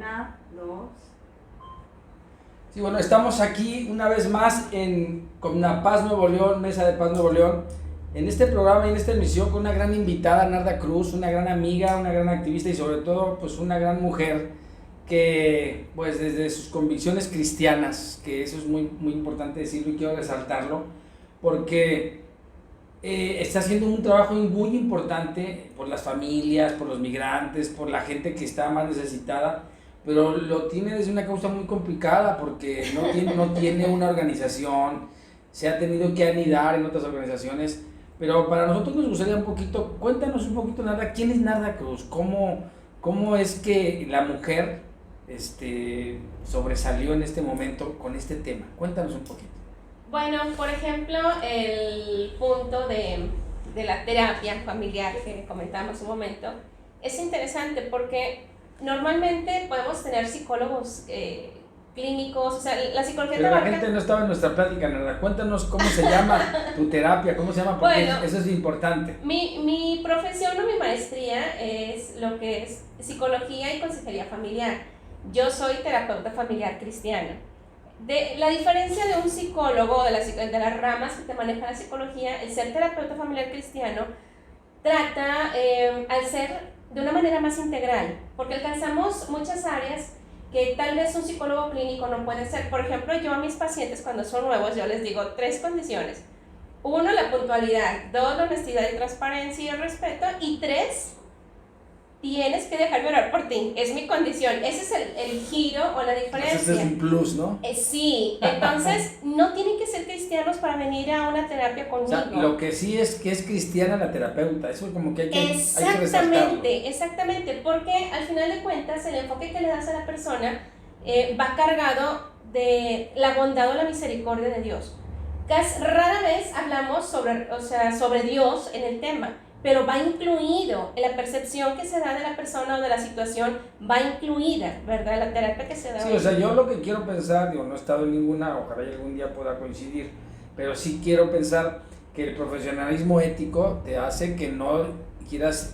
Una, dos. Sí, bueno, estamos aquí una vez más en Paz Nuevo León, Mesa de Paz Nuevo León, en este programa y en esta emisión con una gran invitada, Narda Cruz, una gran amiga, una gran activista y sobre todo pues una gran mujer que pues desde sus convicciones cristianas, que eso es muy, muy importante decirlo y quiero resaltarlo, porque está haciendo un trabajo muy importante por las familias, por los migrantes, por la gente que está más necesitada, pero lo tiene desde una causa muy complicada porque no tiene una organización, se ha tenido que anidar en otras organizaciones, pero para nosotros nos gustaría un poquito, cuéntanos un poquito, Narda, ¿quién es Narda Cruz? ¿Cómo es que la mujer sobresalió en este momento con este tema? Cuéntanos un poquito. Bueno, por ejemplo, el punto de la terapia familiar que comentábamos un momento es interesante porque normalmente podemos tener psicólogos clínicos, o sea, la psicología Pero la gente no estaba en nuestra plática, Narda. Cuéntanos cómo se llama tu terapia, cómo se llama, porque bueno, eso es importante. Mi profesión o mi maestría es lo que es psicología y consejería familiar. Yo soy terapeuta familiar cristiana. La diferencia de un psicólogo, de las ramas que te maneja la psicología, el ser terapeuta familiar cristiano trata al ser de una manera más integral, porque alcanzamos muchas áreas que tal vez un psicólogo clínico no puede ser. Por ejemplo, yo a mis pacientes cuando son nuevos, yo les digo 3 condiciones. 1, la puntualidad. 2, la honestidad y transparencia y el respeto. Y 3, tienes que dejarme orar por ti, es mi condición. Ese es el giro o la diferencia. Ese es un plus, ¿no? Sí, entonces no tienen que ser cristianos para venir a una terapia conmigo. O sea, lo que sí es que es cristiana la terapeuta, eso como que hay que resaltarlo. Exactamente, porque al final de cuentas el enfoque que le das a la persona va cargado de la bondad o la misericordia de Dios. Rara vez hablamos sobre Dios en el tema, pero va incluido en la percepción que se da de la persona o de la situación, va incluida, ¿verdad? La terapia que se da. Sí, o sea, yo lo que quiero pensar, digo, no he estado en ninguna, ojalá y algún día pueda coincidir, pero sí quiero pensar que el profesionalismo ético te hace que no quieras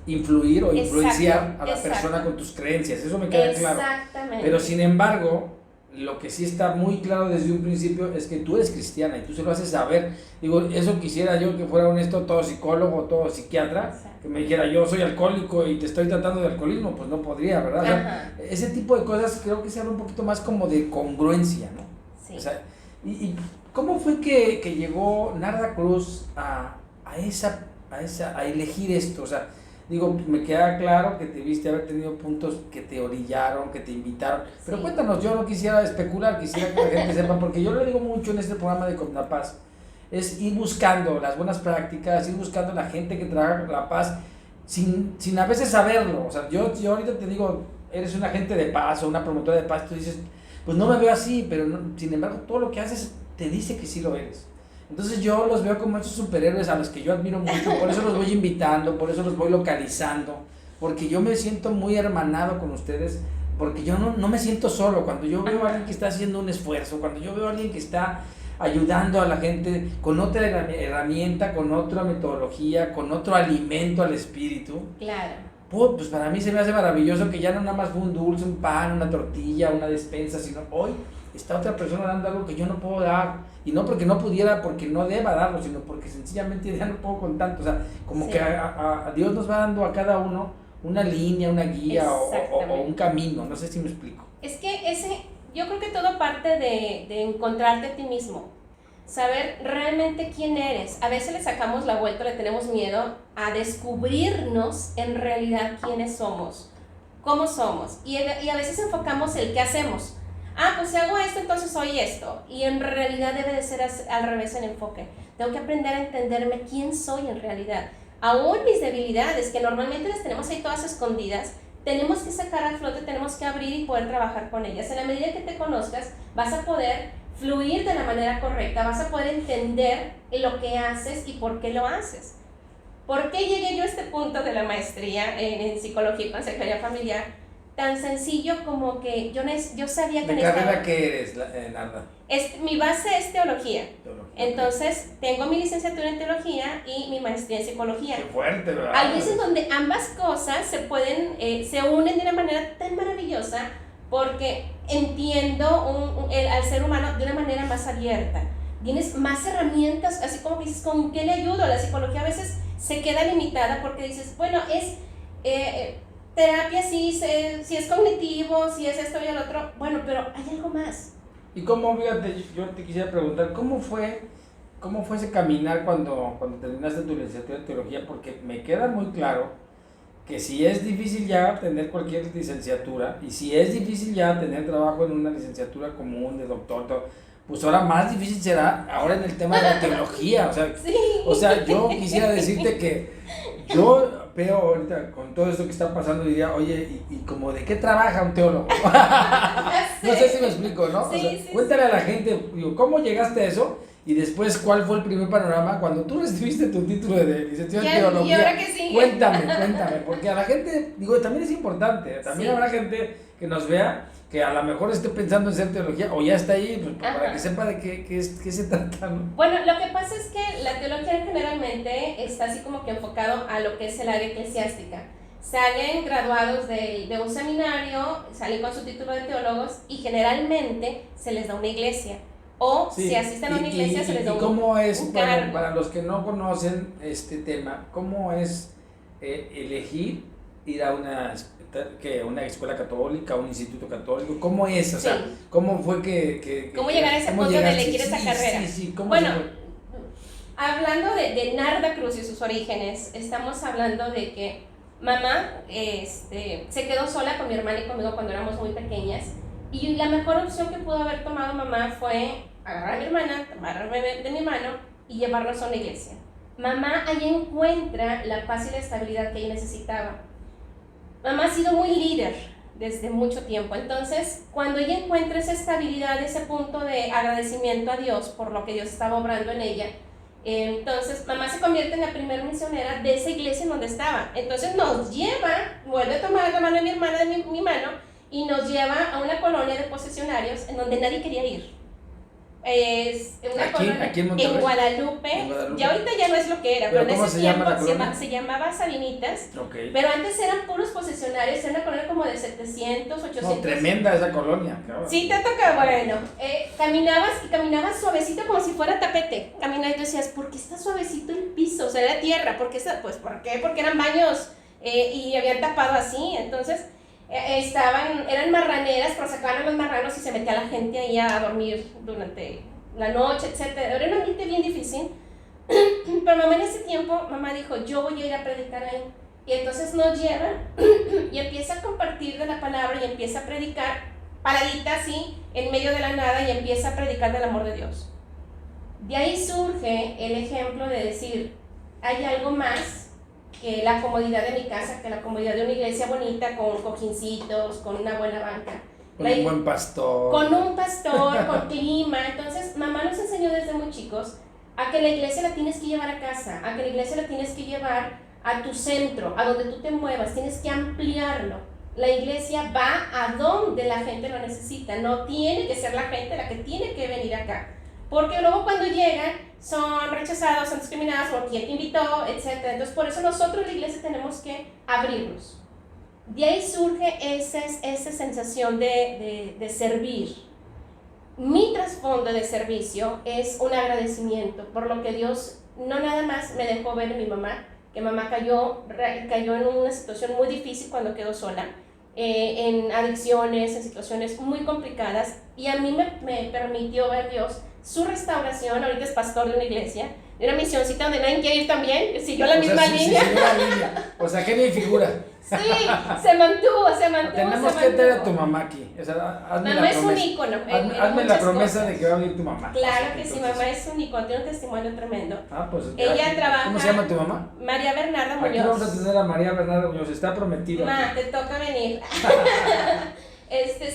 influir o influenciar a la persona con tus creencias, eso me queda claro. Exactamente. Pero sin embargo, lo que sí está muy claro desde un principio es que tú eres cristiana y tú se lo haces saber. Digo, eso quisiera yo que fuera honesto todo psicólogo, todo psiquiatra, que me dijera yo soy alcohólico y te estoy tratando de alcoholismo, pues no podría, ¿verdad? O sea, ese tipo de cosas creo que se habla un poquito más como de congruencia, ¿no? Sí. O sea, ¿y cómo fue que llegó Narda Cruz a elegir esto? O sea, digo, me queda claro que te viste haber tenido puntos que te orillaron, que te invitaron, pero sí. Cuéntanos, yo no quisiera especular, quisiera que la gente sepa, porque yo lo digo mucho en este programa de Con la Paz, es ir buscando las buenas prácticas, ir buscando la gente que trabaja con la paz, sin a veces saberlo. O sea, yo ahorita te digo, eres un agente de paz o una promotora de paz, tú dices, pues no me veo así, pero no, sin embargo todo lo que haces te dice que sí lo eres. Entonces yo los veo como esos superhéroes a los que yo admiro mucho, por eso los voy invitando, por eso los voy localizando, porque yo me siento muy hermanado con ustedes, porque yo no me siento solo. Cuando yo veo a alguien que está haciendo un esfuerzo, cuando yo veo a alguien que está ayudando a la gente con otra herramienta, con otra metodología, con otro alimento al espíritu, claro. Pues para mí se me hace maravilloso que ya no nada más fue un dulce, un pan, una tortilla, una despensa, sino hoy está otra persona dando algo que yo no puedo dar, y no porque no pudiera, porque no deba darlo, sino porque sencillamente ya no puedo con tanto. O sea, como sí. Que a Dios nos va dando a cada uno una línea, una guía o un camino, no sé si me explico. Es que yo creo que todo parte de encontrarte a ti mismo, saber realmente quién eres. A veces le sacamos la vuelta, le tenemos miedo a descubrirnos en realidad quiénes somos, cómo somos, y a veces enfocamos el qué hacemos. Pues si hago esto, entonces soy esto. Y en realidad debe de ser al revés el enfoque. Tengo que aprender a entenderme quién soy en realidad. Aún mis debilidades, que normalmente las tenemos ahí todas escondidas, tenemos que sacar a flote, tenemos que abrir y poder trabajar con ellas. En la medida que te conozcas, vas a poder fluir de la manera correcta, vas a poder entender lo que haces y por qué lo haces. ¿Por qué llegué yo a este punto de la maestría en psicología y consejería familiar? tan sencillo como que yo sabía que ¿De carrera qué eres, Narda? Mi base es teología. Teología. Entonces, tengo mi licenciatura en teología y mi maestría en psicología. Qué fuerte, ¿verdad? Hay veces donde ambas cosas se unen de una manera tan maravillosa porque entiendo al ser humano de una manera más abierta. Tienes más herramientas, así como que dices, ¿con qué le ayudo? La psicología a veces se queda limitada porque dices, bueno, es terapia, sí, si es cognitivo, si es esto y el otro, bueno, pero hay algo más. Y cómo, fíjate, yo te quisiera preguntar, ¿cómo fue ese caminar cuando terminaste tu licenciatura en teología? Porque me queda muy claro que si es difícil ya tener cualquier licenciatura, y si es difícil ya tener trabajo en una licenciatura común de doctor, pues ahora más difícil será ahora en el tema de la teología. Sí. O sea, yo quisiera decirte que yo veo ahorita con todo esto que está pasando, diría, oye, ¿y como de qué trabaja un teólogo? No sé si me explico, ¿no? Sí, o sea, sí, cuéntale a la gente, digo, ¿cómo llegaste a eso? Y después, ¿cuál fue el primer panorama cuando tú recibiste tu título de licenciado en teología? Y ahora que sí. Cuéntame, porque a la gente, digo, también es importante, también Sí. habrá gente que nos vea que a lo mejor esté pensando en ser teología o ya está ahí, pues, para que sepa de qué se trata, ¿no? Bueno, lo que pasa es que la teología generalmente está así como que enfocado a lo que es el área eclesiástica. Salen graduados de un seminario, salen con su título de teólogos y generalmente se les da una iglesia. O Sí. si asisten a una iglesia se les da ¿cómo es, un bueno, cargo. para los que no conocen este tema, cómo es elegir ir a una escuela católica, un instituto católico? ¿Cómo es? O sea, Sí. ¿cómo fue que ¿Cómo llegar a ese punto de elegir esa carrera? Sí, ¿cómo Bueno, se fue? hablando de Narda Cruz y sus orígenes, estamos hablando de que mamá se quedó sola con mi hermana y conmigo cuando éramos muy pequeñas, y la mejor opción que pudo haber tomado mamá fue agarrar a mi hermana, tomarme de mi mano y llevarnos a una iglesia. Mamá ahí encuentra la paz y la estabilidad que ella necesitaba. Mamá ha sido muy líder desde mucho tiempo, entonces cuando ella encuentra esa estabilidad, ese punto de agradecimiento a Dios por lo que Dios estaba obrando en ella, entonces mamá se convierte en la primera misionera de esa iglesia en donde estaba. Entonces nos lleva, vuelve a tomar la mano de mi hermana de mi mano y nos lleva a una colonia de posesionarios en donde nadie quería ir. Es una colonia aquí en Guadalupe. Ya ahorita ya no es lo que era, ¿Pero pero en cómo ese se llama tiempo la colonia? se llamaba Sabinitas. Okay. Pero antes eran puros posesionarios, era una colonia como de 700, 800. No, tremenda esa colonia, claro. Sí, te toca, bueno. Caminabas suavecito como si fuera tapete. Caminabas y decías, ¿por qué está suavecito el piso? O sea, era tierra. ¿Por qué? ¿Por qué? Porque eran baños y habían tapado así. Entonces, eran marraneras, pero sacaban a los marranos y se metía la gente ahí a dormir durante la noche, etc. Era un ambiente bien difícil. Pero mamá en ese tiempo, mamá dijo, yo voy a ir a predicar ahí. Y entonces nos lleva y empieza a compartir de la palabra y empieza a predicar, paradita así, en medio de la nada, y empieza a predicar del amor de Dios. De ahí surge el ejemplo de decir, hay algo más que la comodidad de mi casa, que la comodidad de una iglesia bonita, con cojincitos, con una buena banca. Con un buen pastor. Con un pastor, con clima. Entonces, mamá nos enseñó desde muy chicos a que la iglesia la tienes que llevar a casa, a que la iglesia la tienes que llevar a tu centro, a donde tú te muevas, tienes que ampliarlo. La iglesia va a donde la gente lo necesita, no tiene que ser la gente la que tiene que venir acá. Porque luego cuando llegan son rechazados, son discriminados, o quién te invitó, etc. Entonces por eso nosotros la iglesia tenemos que abrirnos. De ahí surge esa sensación de servir. Mi trasfondo de servicio es un agradecimiento por lo que Dios no nada más me dejó ver en mi mamá, que mamá cayó en una situación muy difícil cuando quedó sola, en adicciones, en situaciones muy complicadas, y a mí me permitió ver Dios su restauración. Ahorita es pastor de una iglesia, de una misioncita donde nadie quiere ir también, siguió la misma línea. Sí, la línea. O sea, genio y figura. Sí, se mantuvo. Tenemos que traer a tu mamá aquí. O sea, hazme mamá la es promesa. un ícono. Hazme la promesa de que va a venir tu mamá. Claro que entonces, sí, mamá es un ícono, tiene un testimonio tremendo. Pues Ella trabaja. ¿Cómo se llama tu mamá? María Bernarda Muñoz. Aquí vamos a tener a María Bernarda Muñoz, está prometido. Ma, te toca venir.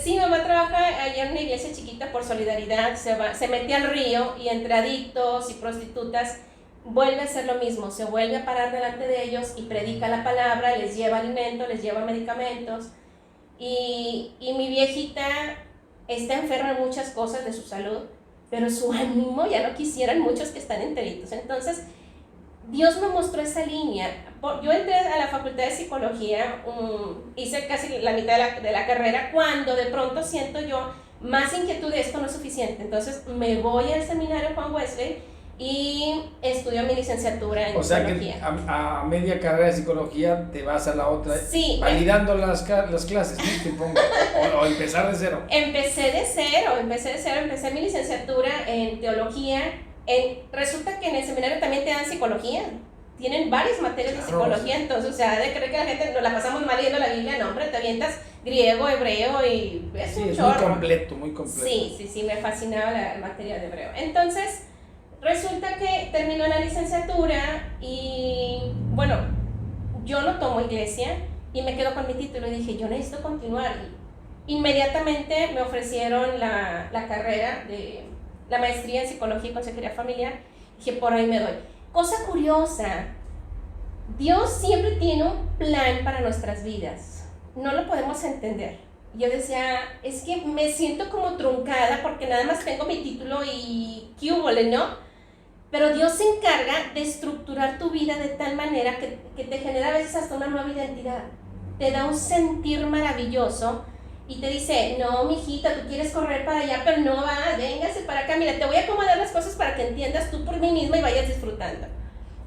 Sí, mamá trabaja allá en una iglesia chiquita por solidaridad, se mete al río y entre adictos y prostitutas vuelve a hacer lo mismo, se vuelve a parar delante de ellos y predica la palabra, les lleva alimento, les lleva medicamentos. y mi viejita está enferma en muchas cosas de su salud, pero su ánimo ya no quisieran muchos que están enteritos. Entonces, Dios me mostró esa línea. Yo entré a la facultad de psicología, hice casi la mitad de la carrera, cuando de pronto siento yo más inquietud de esto no es suficiente. Entonces me voy al seminario Juan Wesley y estudio mi licenciatura en psicología. O sea que a media carrera de psicología te vas a la otra, sí, validando las clases, ¿no? Supongo, o empezar de cero. Empecé mi licenciatura en teología. Resulta que en el seminario también te dan psicología. Tienen varias materias de psicología, entonces, o sea, de creer que la gente nos la pasamos mal leyendo la Biblia, no, hombre, te avientas griego, hebreo y es un chorro. Muy completo. Sí, me fascinaba la materia de hebreo. Entonces, resulta que terminó la licenciatura y, bueno, yo no tomo iglesia y me quedo con mi título y dije, yo necesito continuar. Inmediatamente me ofrecieron la carrera de la maestría en psicología y consejería familiar. Dije, por ahí me doy. Cosa curiosa, Dios siempre tiene un plan para nuestras vidas, no lo podemos entender. Yo decía, es que me siento como truncada porque nada más tengo mi título y qué húbole, ¿no? Pero Dios se encarga de estructurar tu vida de tal manera que te genera a veces hasta una nueva identidad, te da un sentir maravilloso y te dice, no, mijita, tú quieres correr para allá, pero no va, véngase para acá, mira, te voy a acomodar las cosas para que entiendas tú por mí misma y vayas disfrutando.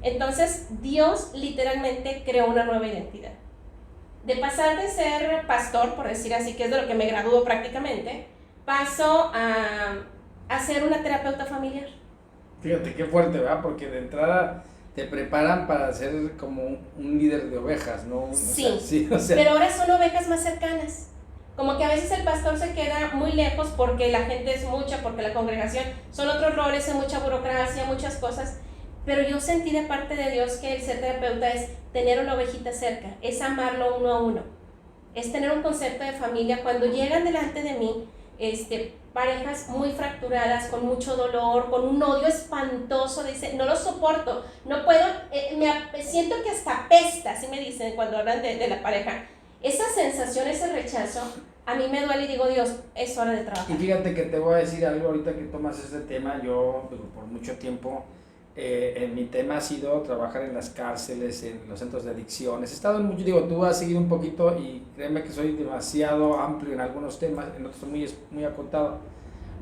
Entonces, Dios literalmente creó una nueva identidad. De pasar de ser pastor, por decir así, que es de lo que me graduó prácticamente, paso a ser una terapeuta familiar. Fíjate qué fuerte, ¿verdad? Porque de entrada te preparan para ser como un líder de ovejas, ¿no? Sí, pero ahora son ovejas más cercanas. Como que a veces el pastor se queda muy lejos porque la gente es mucha, porque la congregación son otros roles, es mucha burocracia, muchas cosas. Pero yo sentí de parte de Dios que el ser terapeuta es tener una ovejita cerca, es amarlo uno a uno, es tener un concepto de familia. Cuando llegan delante de mí, parejas muy fracturadas, con mucho dolor, con un odio espantoso, dice, no lo soporto, no puedo, siento que hasta apesta, así me dicen cuando hablan de la pareja. Esa sensación, ese rechazo, a mí me duele y digo, Dios, es hora de trabajar. Y fíjate que te voy a decir algo ahorita que tomas este tema. Yo, por mucho tiempo, mi tema ha sido trabajar en las cárceles, en los centros de adicciones. He estado en mucho, tú has seguido un poquito y créeme que soy demasiado amplio en algunos temas, en otros muy acotado.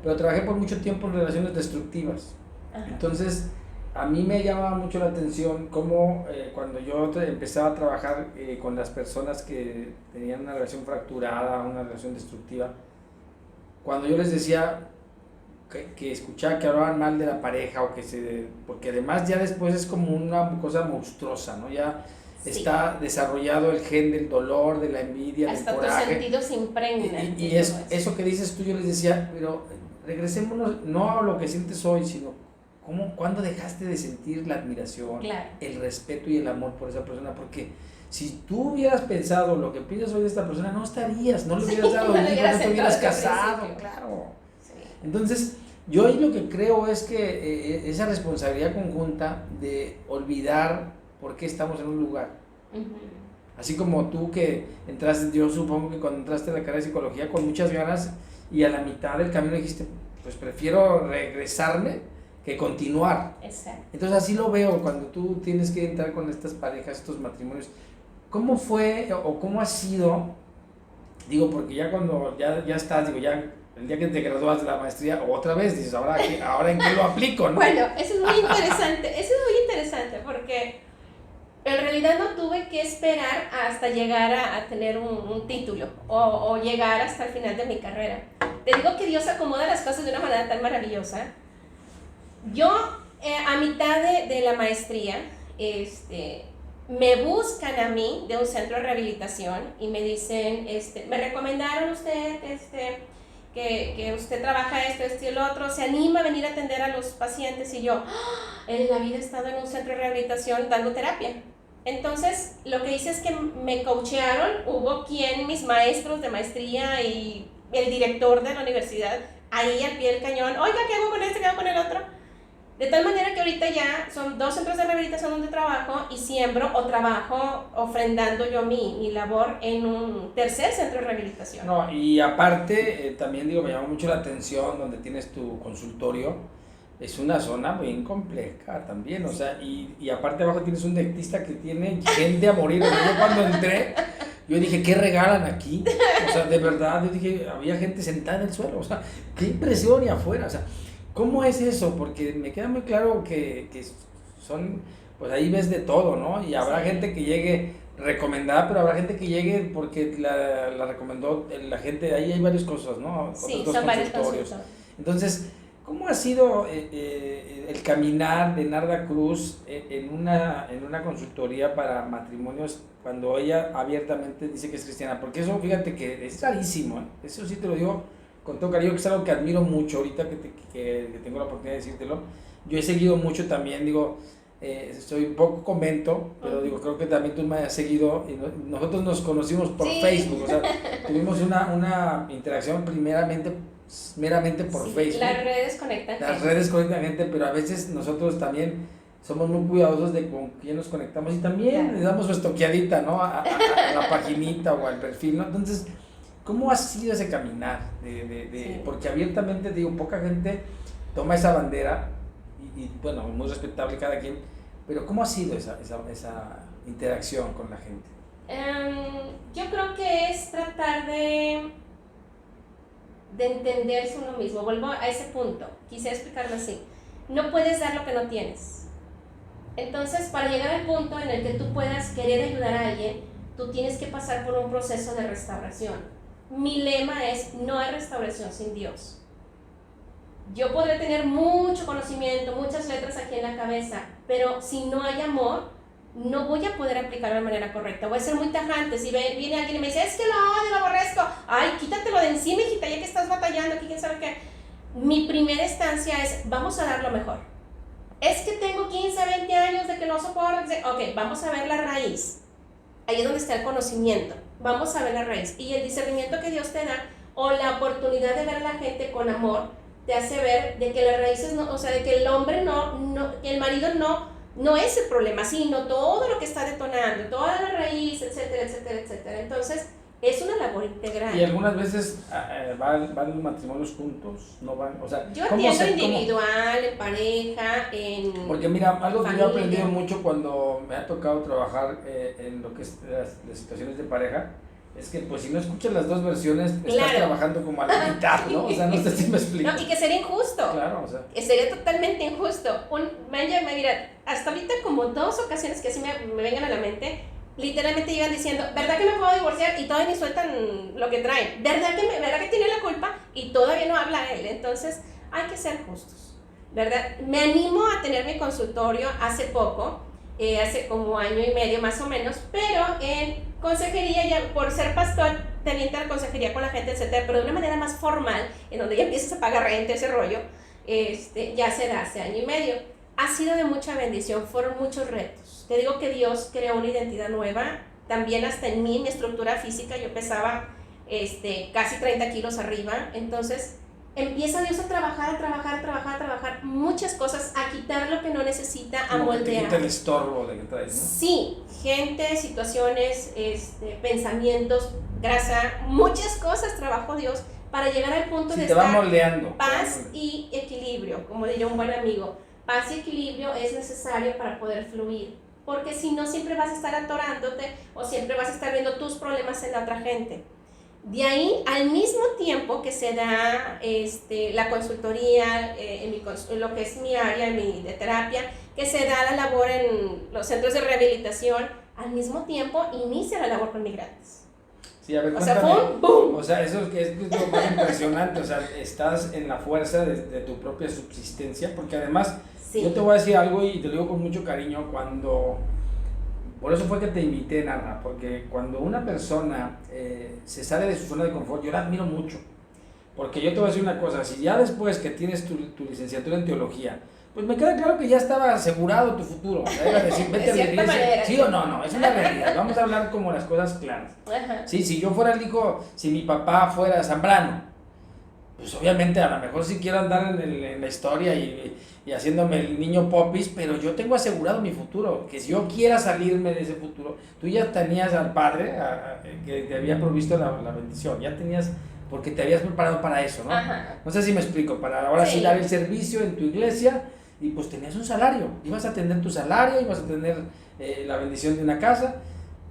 Pero trabajé por mucho tiempo en relaciones destructivas. Ajá. Entonces, a mí me llamaba mucho la atención cómo cuando yo empezaba a trabajar con las personas que tenían una relación fracturada, una relación destructiva, cuando yo les decía que escuchaba que hablaban mal de la pareja porque además ya después es como una cosa monstruosa, ¿no? Ya está desarrollado el gen del dolor, de la envidia, hasta del coraje. Hasta tus sentidos se impregnan. Y eso que dices tú, yo les decía, pero regresémonos no a lo que sientes hoy, sino ¿cuándo dejaste de sentir la admiración, claro, el respeto y el amor por esa persona? Porque si tú hubieras pensado lo que piensas hoy de esta persona, no le hubieras dado el hijo, no te hubieras casado, claro. Sí. Entonces, yo ahí lo que creo es que esa responsabilidad conjunta de olvidar por qué estamos en un lugar. Uh-huh. Así como tú que entraste, yo supongo que cuando entraste a la carrera de psicología con muchas ganas y a la mitad del camino dijiste, pues prefiero regresarme que continuar. Exacto. Entonces así lo veo cuando tú tienes que entrar con estas parejas, estos matrimonios. ¿Cómo fue o cómo ha sido? Digo, porque ya cuando ya estás, ya el día que te gradúas de la maestría, otra vez dices, ahora en qué lo aplico, ¿no? Bueno, eso es muy interesante, porque en realidad no tuve que esperar hasta llegar a tener un título o llegar hasta el final de mi carrera. Te digo que Dios acomoda las cosas de una manera tan maravillosa. Yo, a mitad de la maestría, me buscan a mí de un centro de rehabilitación y me dicen, me recomendaron usted, que usted trabaja esto y el otro, se anima a venir a atender a los pacientes. Y yo, en la vida he estado en un centro de rehabilitación dando terapia. Entonces, lo que hice es que me coachearon, hubo mis maestros de maestría y el director de la universidad, ahí al pie del cañón, oiga, ¿qué hago con este, qué hago con el otro? De tal manera que ahorita ya son 2 centros de rehabilitación donde trabajo y siembro o trabajo ofrendando yo mi labor en un tercer centro de rehabilitación. No, y aparte, también digo, me llama mucho la atención donde tienes tu consultorio, es una zona bien compleja también, o sea, y aparte abajo tienes un dentista que tiene gente a morir. O sea, yo cuando entré, yo dije, ¿qué regalan aquí? O sea, de verdad, yo dije, había gente sentada en el suelo, o sea, qué impresión y afuera, o sea, ¿cómo es eso? Porque me queda muy claro que son, pues ahí ves de todo, ¿no? Y habrá Sí. gente que llegue recomendada, pero habrá gente que llegue porque la recomendó la gente, ahí hay varias cosas, ¿no? Sí, Otros dos son varios consultorios. consultores. Entonces, ¿cómo ha sido el caminar de Narda Cruz en una consultoría para matrimonios cuando ella abiertamente dice que es cristiana? Porque eso, fíjate que es rarísimo, ¿eh? Eso sí te lo digo con todo cariño, que es algo que admiro mucho ahorita que tengo la oportunidad de decírtelo. Yo he seguido mucho también, digo, soy poco comento, pero digo, creo que también tú me has seguido, y nosotros nos conocimos por Sí. Facebook, o sea, tuvimos una interacción meramente por Sí, Facebook. las redes conectan Las gente. redes conectan gente, pero a veces nosotros también somos muy cuidadosos de con quién nos conectamos y también Claro. le damos su estoqueadita, ¿no? A la paginita o al perfil, ¿no? Entonces, ¿cómo ha sido ese caminar? Sí. Porque abiertamente, digo, poca gente toma esa bandera y bueno, muy respetable cada quien, pero ¿cómo ha sido esa interacción con la gente? Yo creo que es tratar de entenderse uno mismo. Vuelvo a ese punto, quise explicarlo así. No puedes dar lo que no tienes. Entonces, para llegar al punto en el que tú puedas querer ayudar a alguien, tú tienes que pasar por un proceso de restauración. Mi lema es, no hay restauración sin Dios. Yo podré tener mucho conocimiento, muchas letras aquí en la cabeza, pero si no hay amor, no voy a poder aplicarlo de manera correcta. Voy a ser muy tajante. Si viene alguien y me dice, es que lo odio, lo aborrezco, ay, quítatelo de encima, hijita, ya que estás batallando aquí, quién sabe qué. Mi primera instancia es, vamos a dar lo mejor. Es que tengo 15, 20 años de que no soporto. Ok, vamos a ver la raíz. Ahí es donde está el conocimiento. Vamos a ver la raíz. Y el discernimiento que Dios te da, o la oportunidad de ver a la gente con amor, te hace ver de que las raíces no, o sea, de que el hombre el marido no es el problema, sino todo lo que está detonando, toda la raíz, etcétera, etcétera, etcétera. Entonces, es una labor integral. Y algunas veces van los matrimonios juntos, no van, o sea, Yo atiendo individual, en pareja, en porque mira, algo que yo he familia. aprendido mucho cuando me ha tocado trabajar en lo que es las situaciones de pareja, es que pues si no escuchas las dos versiones, estás Claro. trabajando como a la mitad, ¿no? O sea, no sé si me explico. No, y que sería injusto. Claro, o sea. Sería totalmente injusto. Mira, hasta ahorita como 2 ocasiones que así me vengan a la mente, literalmente llegan diciendo, ¿verdad que me puedo divorciar? Y todavía ni sueltan lo que traen. ¿Verdad que tiene la culpa? Y todavía no habla él. Entonces, hay que ser justos, ¿verdad? Me animo a tener mi consultorio hace poco, hace como 1 año y medio más o menos, pero en consejería, ya por ser pastor, te avienta la consejería con la gente, etcétera, pero de una manera más formal, en donde ya empiezas a pagar renta, ese rollo, ya se da hace 1 año y medio. Ha sido de mucha bendición, fueron muchos retos. Te digo que Dios creó una identidad nueva, también hasta en mí, mi estructura física, yo pesaba casi 30 kilos arriba, entonces empieza Dios a trabajar muchas cosas, a quitar lo que no necesita, a Como que te moldear. quita el estorbo de que traes, ¿no? Sí, gente, situaciones, pensamientos, grasa, muchas cosas trabajó Dios para llegar al punto Sí, de te va estar moldeando. paz y equilibrio, como diría un buen amigo. Paz y equilibrio es necesario para poder fluir, porque si no siempre vas a estar atorándote o siempre vas a estar viendo tus problemas en la otra gente. De ahí, al mismo tiempo que se da la consultoría, en lo que es mi área de terapia, que se da la labor en los centros de rehabilitación, al mismo tiempo inicia la labor con migrantes. Sí, a ver, O sea, cuéntame. ¡pum! ¡Bum! O sea, eso es lo más impresionante, o sea, estás en la fuerza de tu propia subsistencia, porque además, Sí. yo te voy a decir algo y te lo digo con mucho cariño, por eso fue que te invité, Narda, porque cuando una persona se sale de su zona de confort, yo la admiro mucho, porque yo te voy a decir una cosa, si ya después que tienes tu licenciatura en teología, pues me queda claro que ya estaba asegurado tu futuro, o sea, era decir, vete a la iglesia, manera, sí o no, es una realidad, vamos a hablar como las cosas claras. Ajá. Sí, si yo fuera el hijo, si mi papá fuera Zambrano, pues obviamente a lo mejor sí quiero andar en la historia y y haciéndome el niño popis, pero yo tengo asegurado mi futuro, que si yo quiera salirme de ese futuro, tú ya tenías al Padre que te había provisto la bendición, ya tenías, porque te habías preparado para eso, ¿no? Ajá. No sé si me explico, para ahora sí Sí. dar el servicio en tu iglesia, y pues tenías un salario, ibas a tener tu salario, ibas a tener la bendición de una casa,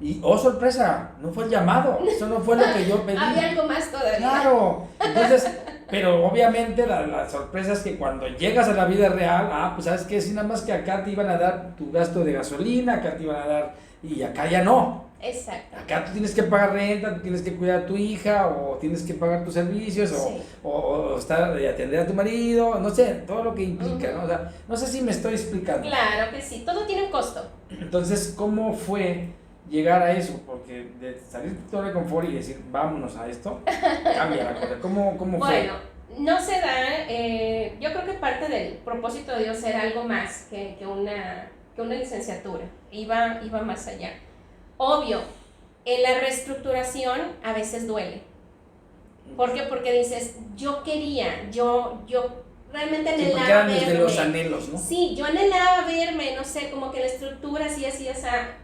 y oh sorpresa, no fue el llamado, eso no fue lo que yo pedí. Había algo más todavía. Claro, entonces, pero obviamente la sorpresa es que cuando llegas a la vida real, pues sabes que si nada más que acá te iban a dar tu gasto de gasolina, acá te iban a dar, y acá ya no. Exacto. Acá tú tienes que pagar renta, tú tienes que cuidar a tu hija, o tienes que pagar tus servicios, Sí. o atender a tu marido, no sé, todo lo que implica, ¿no? O sea, no sé si me estoy explicando. Claro que sí, todo tiene un costo. Entonces, ¿cómo fue llegar a eso? Porque de salir de tu zona de confort y decir, vámonos a esto, cambia la cosa. ¿Cómo fue? Bueno, no se da, yo creo que parte del propósito de Dios era algo más que una licenciatura, iba más allá. Obvio, en la reestructuración a veces duele. ¿Por qué? Porque dices, yo quería, yo realmente Sí, porque anhelaba eran desde verme. los anhelos, ¿no? Sí, yo anhelaba verme, no sé, como que la estructura así,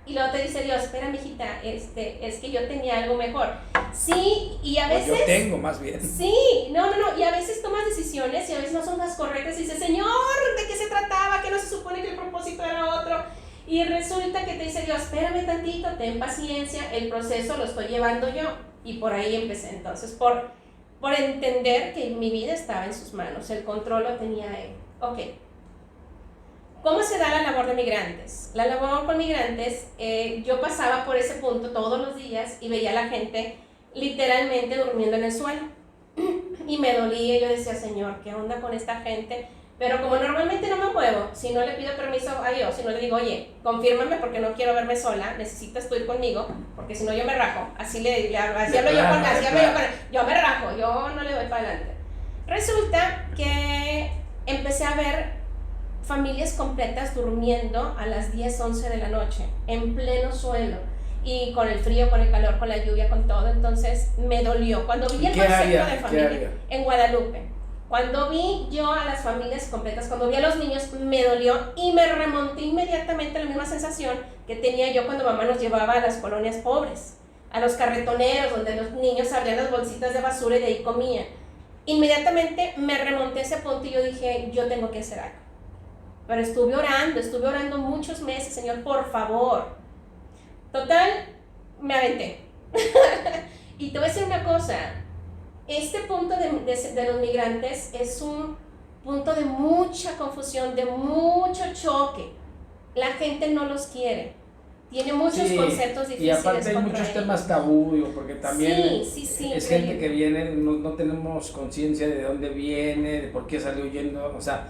y luego te dice Dios, espera, mijita, es que yo tenía algo mejor. Sí, y a veces... Pues yo tengo, más bien. Sí, no, y a veces tomas decisiones y a veces no son las correctas y dices, Señor, ¿de qué se trataba? Que no se supone que el propósito era otro. Y resulta que te dice Dios, espérame tantito, ten paciencia, el proceso lo estoy llevando yo. Y por ahí empecé entonces, por entender que mi vida estaba en sus manos, el control lo tenía él. Ok. ¿Cómo se da la labor de migrantes? La labor con migrantes, yo pasaba por ese punto todos los días y veía a la gente literalmente durmiendo en el suelo. Y me dolía, yo decía, Señor, ¿qué onda con esta gente? Pero como normalmente no me muevo, si no le pido permiso a Dios, si no le digo, oye, confírmame porque no quiero verme sola, necesitas tú ir conmigo, porque si no yo me rajo. Así hablo yo con él, yo me rajo, yo no le doy para adelante. Resulta que empecé a ver familias completas durmiendo a las 10, 11 de la noche, en pleno suelo, y con el frío, con el calor, con la lluvia, con todo. Entonces me dolió. Cuando vi el concepto de familia en Guadalupe, cuando vi yo a las familias completas, cuando vi a los niños, me dolió y me remonté inmediatamente a la misma sensación que tenía yo cuando mamá nos llevaba a las colonias pobres, a los carretoneros, donde los niños abrían las bolsitas de basura y de ahí comían. Inmediatamente me remonté a ese punto y yo dije, yo tengo que hacer algo. Pero estuve orando muchos meses, Señor, por favor. Total, me aventé. Y te voy a decir una cosa, este punto de los migrantes es un punto de mucha confusión, de mucho choque. La gente no los quiere. Tiene muchos conceptos difíciles. Y aparte hay muchos temas tabú, porque también sí, es gente que viene, no tenemos conciencia de dónde viene, de por qué salió huyendo, o sea,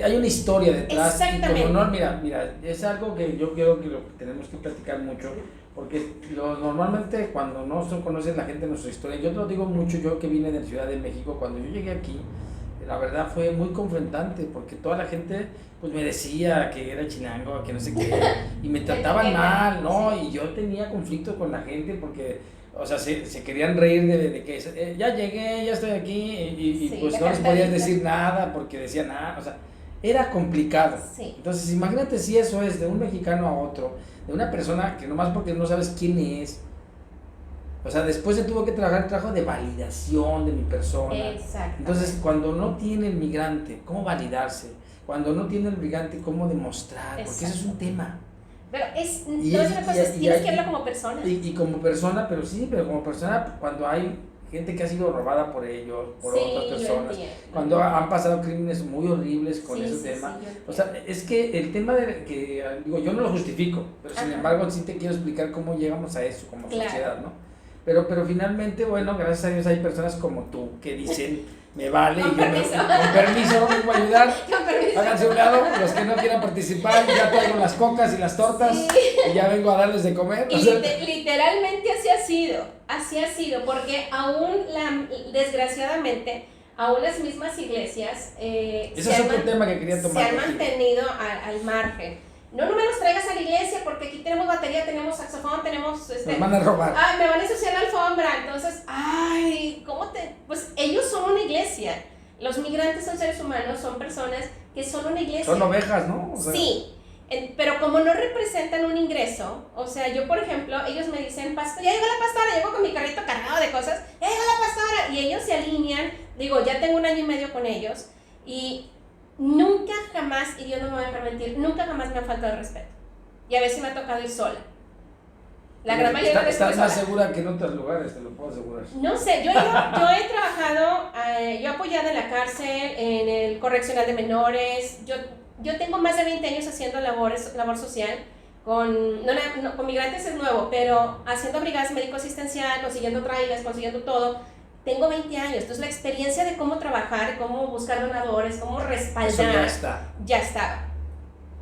hay una historia detrás. Exactamente. Y como no, mira, es algo que yo creo que lo tenemos que platicar mucho, porque normalmente cuando no se conoce la gente nuestra historia, yo te lo digo mucho, yo que vine de Ciudad de México, cuando yo llegué aquí, la verdad fue muy confrontante, porque toda la gente pues me decía que era chilango, que no sé qué, y me trataban mal, ¿no? Y yo tenía conflicto con la gente porque, o sea, se querían reír de que ya llegué, ya estoy aquí, y pues no les podías decir nada porque decían nada, o sea, era complicado. Sí. Entonces imagínate si eso es de un mexicano a otro, de una persona que nomás porque no sabes quién es, o sea, después se tuvo que trabajar el trabajo de validación de mi persona. Exacto. Entonces, cuando no tiene el migrante, ¿cómo validarse? Cuando no tiene el migrante, ¿cómo demostrar? Porque eso es un tema. Pero tienes que verlo como persona. Y como persona, pero como persona, cuando hay gente que ha sido robada por ellos, por otras personas, cuando han pasado crímenes muy horribles con ese tema. O sea, es que el tema de que, digo, yo no lo justifico, pero sin embargo sí te quiero explicar cómo llegamos a eso como sociedad, ¿no? Pero finalmente, bueno, gracias a Dios hay personas como tú que dicen, me vale, con y permiso. con permiso, vengo a ayudar, Con permiso. háganse a un lado, los que no quieran participar, ya traigo las cocas y las tortas, y ya vengo a darles de comer. Y literalmente así ha sido, porque desgraciadamente, aún las mismas iglesias ese es otro tema que quería tomar. Se han mantenido al margen. No me los traigas a la iglesia porque aquí tenemos batería, tenemos saxofón, tenemos... Nos van a robar. Ay, me van a ensuciar la alfombra. Entonces, pues ellos son una iglesia. Los migrantes son seres humanos, son personas que son una iglesia. Son ovejas, ¿no? O sea, sí, pero como no representan un ingreso, o sea, yo por ejemplo, ellos me dicen, pastor, ya llegó la pastora, llego con mi carrito cargado de cosas, ya llegó la pastora, y ellos se alinean, digo, ya tengo 1 año y medio con ellos, y nunca jamás, y Dios no me va a dejar mentir, nunca jamás me ha faltado el respeto, y a veces me ha tocado ir sola. La gran mayoría de veces estás más segura que en otros lugares, te lo puedo asegurar. No sé, yo he trabajado, yo he apoyado en la cárcel, en el correccional de menores, yo tengo más de 20 años haciendo labor social, con migrantes es nuevo, pero haciendo brigadas médico-asistencial, consiguiendo trailers, consiguiendo todo, tengo 20 años, entonces la experiencia de cómo trabajar, cómo buscar donadores, cómo respaldar, Eso ya estaba.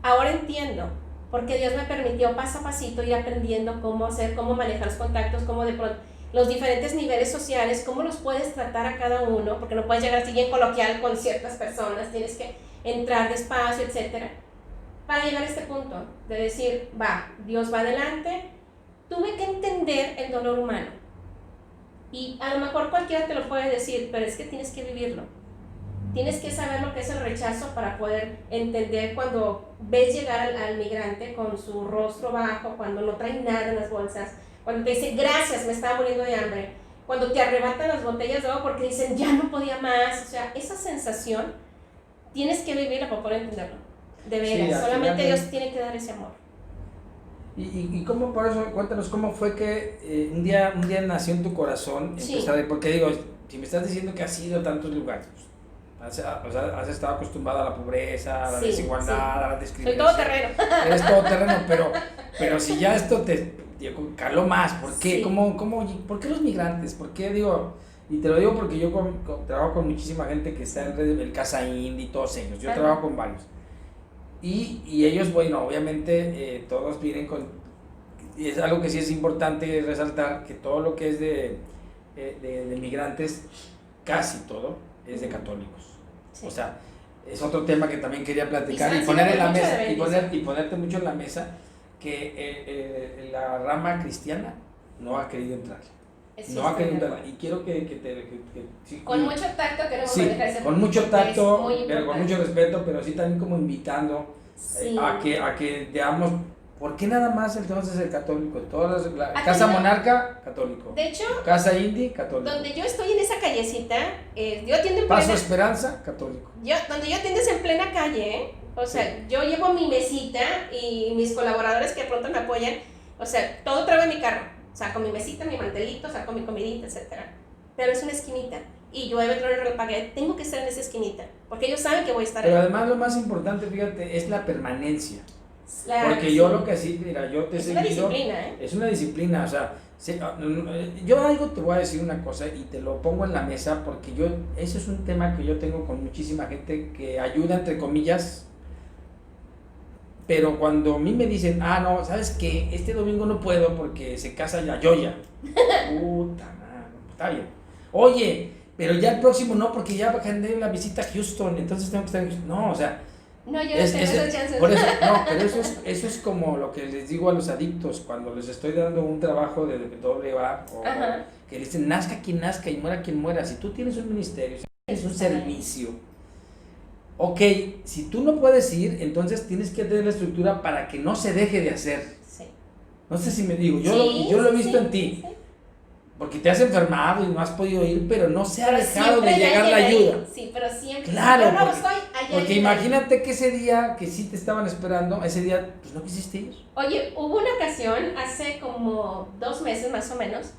Ahora entiendo, porque Dios me permitió paso a pasito ir aprendiendo cómo hacer, cómo manejar los contactos, cómo de pronto los diferentes niveles sociales, cómo los puedes tratar a cada uno, porque no puedes llegar así bien coloquial con ciertas personas, tienes que entrar despacio, etcétera, para llegar a este punto de decir, va, Dios va adelante. Tuve que entender el dolor humano, y a lo mejor cualquiera te lo puede decir, pero es que tienes que vivirlo. Tienes que saber lo que es el rechazo para poder entender cuando ves llegar al migrante con su rostro bajo, cuando no trae nada en las bolsas, cuando te dice gracias, me estaba muriendo de hambre, cuando te arrebatan las botellas de agua porque dicen ya no podía más. O sea, esa sensación tienes que vivirla para poder entenderlo. De veras, sí, solamente Dios tiene que dar ese amor. ¿Y cómo, por eso, cuéntanos cómo fue que un día nació en tu corazón, sí. Porque digo, si me estás diciendo que has ido a tantos lugares, has estado acostumbrada a la pobreza, a la desigualdad, a la discriminación. Soy todoterreno. Eres todoterreno, pero si ya esto te caló más, ¿por qué? Sí. ¿Por qué los migrantes? ¿Por qué? Digo, y te lo digo porque yo trabajo con muchísima gente que está en el Casa Indy y todos ellos, yo trabajo con varios. Y ellos, bueno, obviamente todos vienen con, y es algo que sí es importante resaltar, que todo lo que es de migrantes, casi todo, es de católicos. Sí. O sea, es otro tema que también quería platicar y poner en la mesa, y ponerte mucho en la mesa, que la rama cristiana no ha querido entrar. No ha querido entrar. Y quiero sí, con mucho tacto queremos manejar ese con mucho tacto, pero con mucho respeto, pero sí también como invitando a que veamos. ¿Por qué nada más entonces el católico? La Casa Monarca, católico. De hecho, Casa Indy, católico. Donde yo estoy en esa callecita, yo atiendo en Paso plena, Esperanza, católico. Donde yo atiendo es en plena calle, o sea, sí. Yo llevo mi mesita y mis colaboradores que de pronto me apoyan, o sea, todo traigo en mi carro, saco mi mesita, mi mantelito, saco mi comidita, etcétera. Pero es una esquinita. Y llueve, trueno, repagué, tengo que estar en esa esquinita, porque ellos saben que voy a estar ahí. Pero además lo más importante, fíjate, es la permanencia. Claro, porque sí. Yo lo que sí, mira, yo te he seguido. Es una disciplina, ¿eh? Es una disciplina, o sea, yo algo te voy a decir una cosa y te lo pongo en la mesa porque ese es un tema que yo tengo con muchísima gente que ayuda, entre comillas, pero cuando a mí me dicen, no, ¿sabes qué? Este domingo no puedo porque se casa ya Yoya. Puta madre, está bien. Oye, pero ya el próximo no, porque ya agendé la visita a Houston, entonces tengo que estar en Houston. No, o sea, no, yo no tengo esas chances. Por eso, no, pero eso es como lo que les digo a los adictos cuando les estoy dando un trabajo de AA o que dicen nazca quien nazca y muera quien muera. Si tú tienes un ministerio, si tienes un servicio, ok, si tú no puedes ir, entonces tienes que tener la estructura para que no se deje de hacer. Sí. No sé si me digo, yo lo he visto en ti. Sí. Porque te has enfermado y no has podido ir, pero no se ha dejado de llegar la ayuda. Sí, pero siempre. Claro, yo no estoy allá. Porque imagínate que ese día que sí te estaban esperando, ese día pues no quisiste ir. Oye, hubo una ocasión, hace como 2 meses más o menos,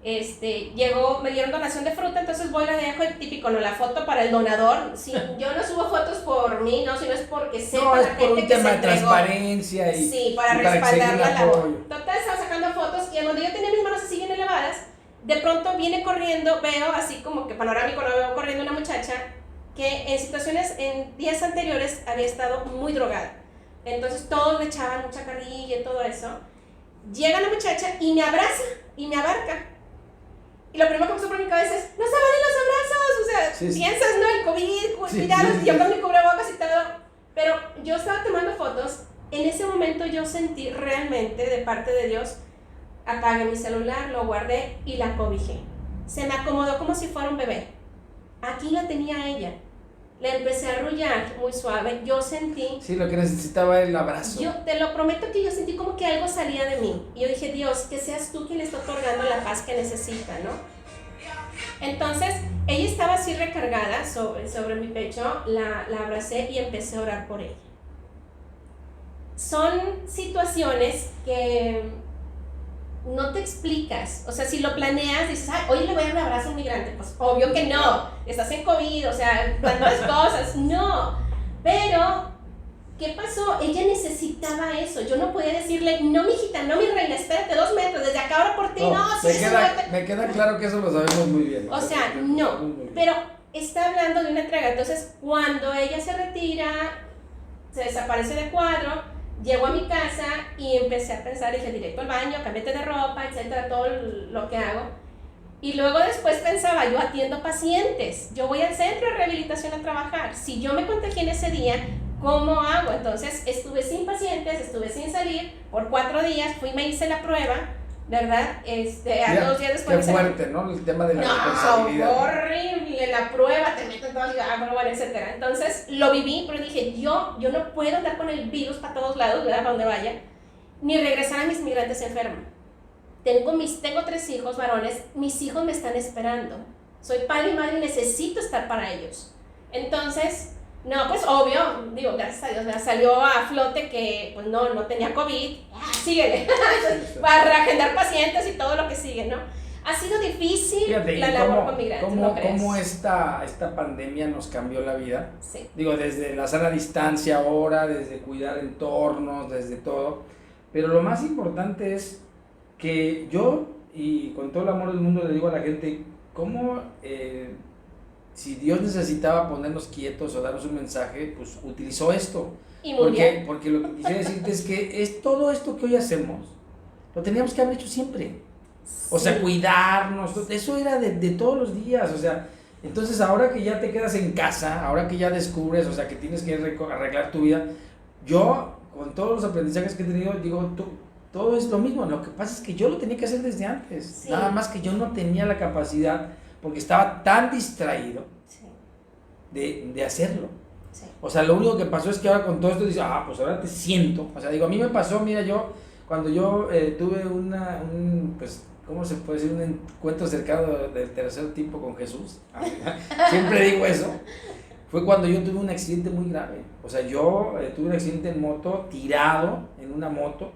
me dieron donación de fruta, entonces voy y le dejo el típico, la foto para el donador. Sí, yo no subo fotos por mí, sino es porque sepa la gente que se entregó. No, es por un tema de transparencia y sí, para respaldar la labor. Total, estaba sacando fotos y cuando yo tenía mis manos así bien elevadas, de pronto viene corriendo, veo así como que panorámico, lo veo corriendo una muchacha que en días anteriores había estado muy drogada. Entonces todos le echaban mucha carrilla y todo eso. Llega la muchacha y me abraza y me abarca. Y lo primero que pasó por mi cabeza es, no se valen los abrazos, o sea, piensas, ¿no? El COVID, cuidados, yo con mi cubrebocas y todo. Pero yo estaba tomando fotos, en ese momento yo sentí realmente de parte de Dios, apagué mi celular, lo guardé y la cobijé. Se me acomodó como si fuera un bebé. Aquí la tenía ella. le empecé a arrullar muy suave, yo sentí... Sí, lo que necesitaba era el abrazo. Yo te lo prometo que yo sentí como que algo salía de mí. Y yo dije, Dios, que seas tú quien le está otorgando la paz que necesita, ¿no? Entonces, ella estaba así recargada sobre mi pecho, la abracé y empecé a orar por ella. Son situaciones que no te explicas, o sea, si lo planeas, dices, ay, hoy le voy a dar un abrazo a un migrante, pues obvio que no, estás en COVID, o sea, tantas cosas, no, pero, ¿qué pasó? Ella necesitaba eso, yo no podía decirle, no, mijita, no, mi reina, espérate 2 metros, desde acá ahora por ti, no, me queda claro que eso lo sabemos muy bien. O sea, no, pero está hablando de una entrega, entonces, cuando ella se retira, se desaparece del cuadro, llego a mi casa y empecé a pensar, dije, directo al baño, cámbiate de ropa, etcétera, todo lo que hago. Y luego después pensaba, yo atiendo pacientes, yo voy al centro de rehabilitación a trabajar. Si yo me contagié en ese día, ¿cómo hago? Entonces estuve sin pacientes, estuve sin salir, por 4 días, fui y me hice la prueba, ¿verdad? A 2 días después... Qué fuerte, ¿no? El tema de la responsabilidad. No, horrible, la prueba, te meten todo el bueno, etcétera. Entonces, lo viví, pero dije, yo no puedo andar con el virus para todos lados, ¿verdad? Para donde vaya, ni regresar a mis migrantes enfermos. Tengo 3 hijos varones, mis hijos me están esperando. Soy padre y madre y necesito estar para ellos. Entonces... No, pues obvio, digo, gracias a Dios, ¿verdad? Salió a flote que pues no tenía COVID, síguele, para agendar pacientes y todo lo que sigue, ¿no? Ha sido difícil. Fíjate, la labor con migrantes, ¿cómo esta pandemia nos cambió la vida? Sí. Digo, desde la sana distancia ahora, desde cuidar entornos, desde todo, pero lo más importante es que yo, y con todo el amor del mundo le digo a la gente, ¿cómo... si Dios necesitaba ponernos quietos o darnos un mensaje, pues utilizó esto. Y muy bien. Porque lo que quisiera decirte es que es todo esto que hoy hacemos, lo teníamos que haber hecho siempre. O sea, cuidarnos, eso era de todos los días, o sea, entonces ahora que ya te quedas en casa, ahora que ya descubres, o sea, que tienes que arreglar tu vida, yo, con todos los aprendizajes que he tenido, digo, todo es lo mismo, lo que pasa es que yo lo tenía que hacer desde antes, sí. Nada más que yo no tenía la capacidad, porque estaba tan distraído de hacerlo. Sí. O sea, lo único que pasó es que ahora con todo esto dices, pues ahora te siento. O sea, digo, a mí me pasó, mira, cuando yo tuve pues, ¿cómo se puede decir? Un encuentro cercano del tercer tipo con Jesús. Siempre digo eso. Fue cuando yo tuve un accidente muy grave. O sea, yo tuve un accidente en moto, tirado en una moto.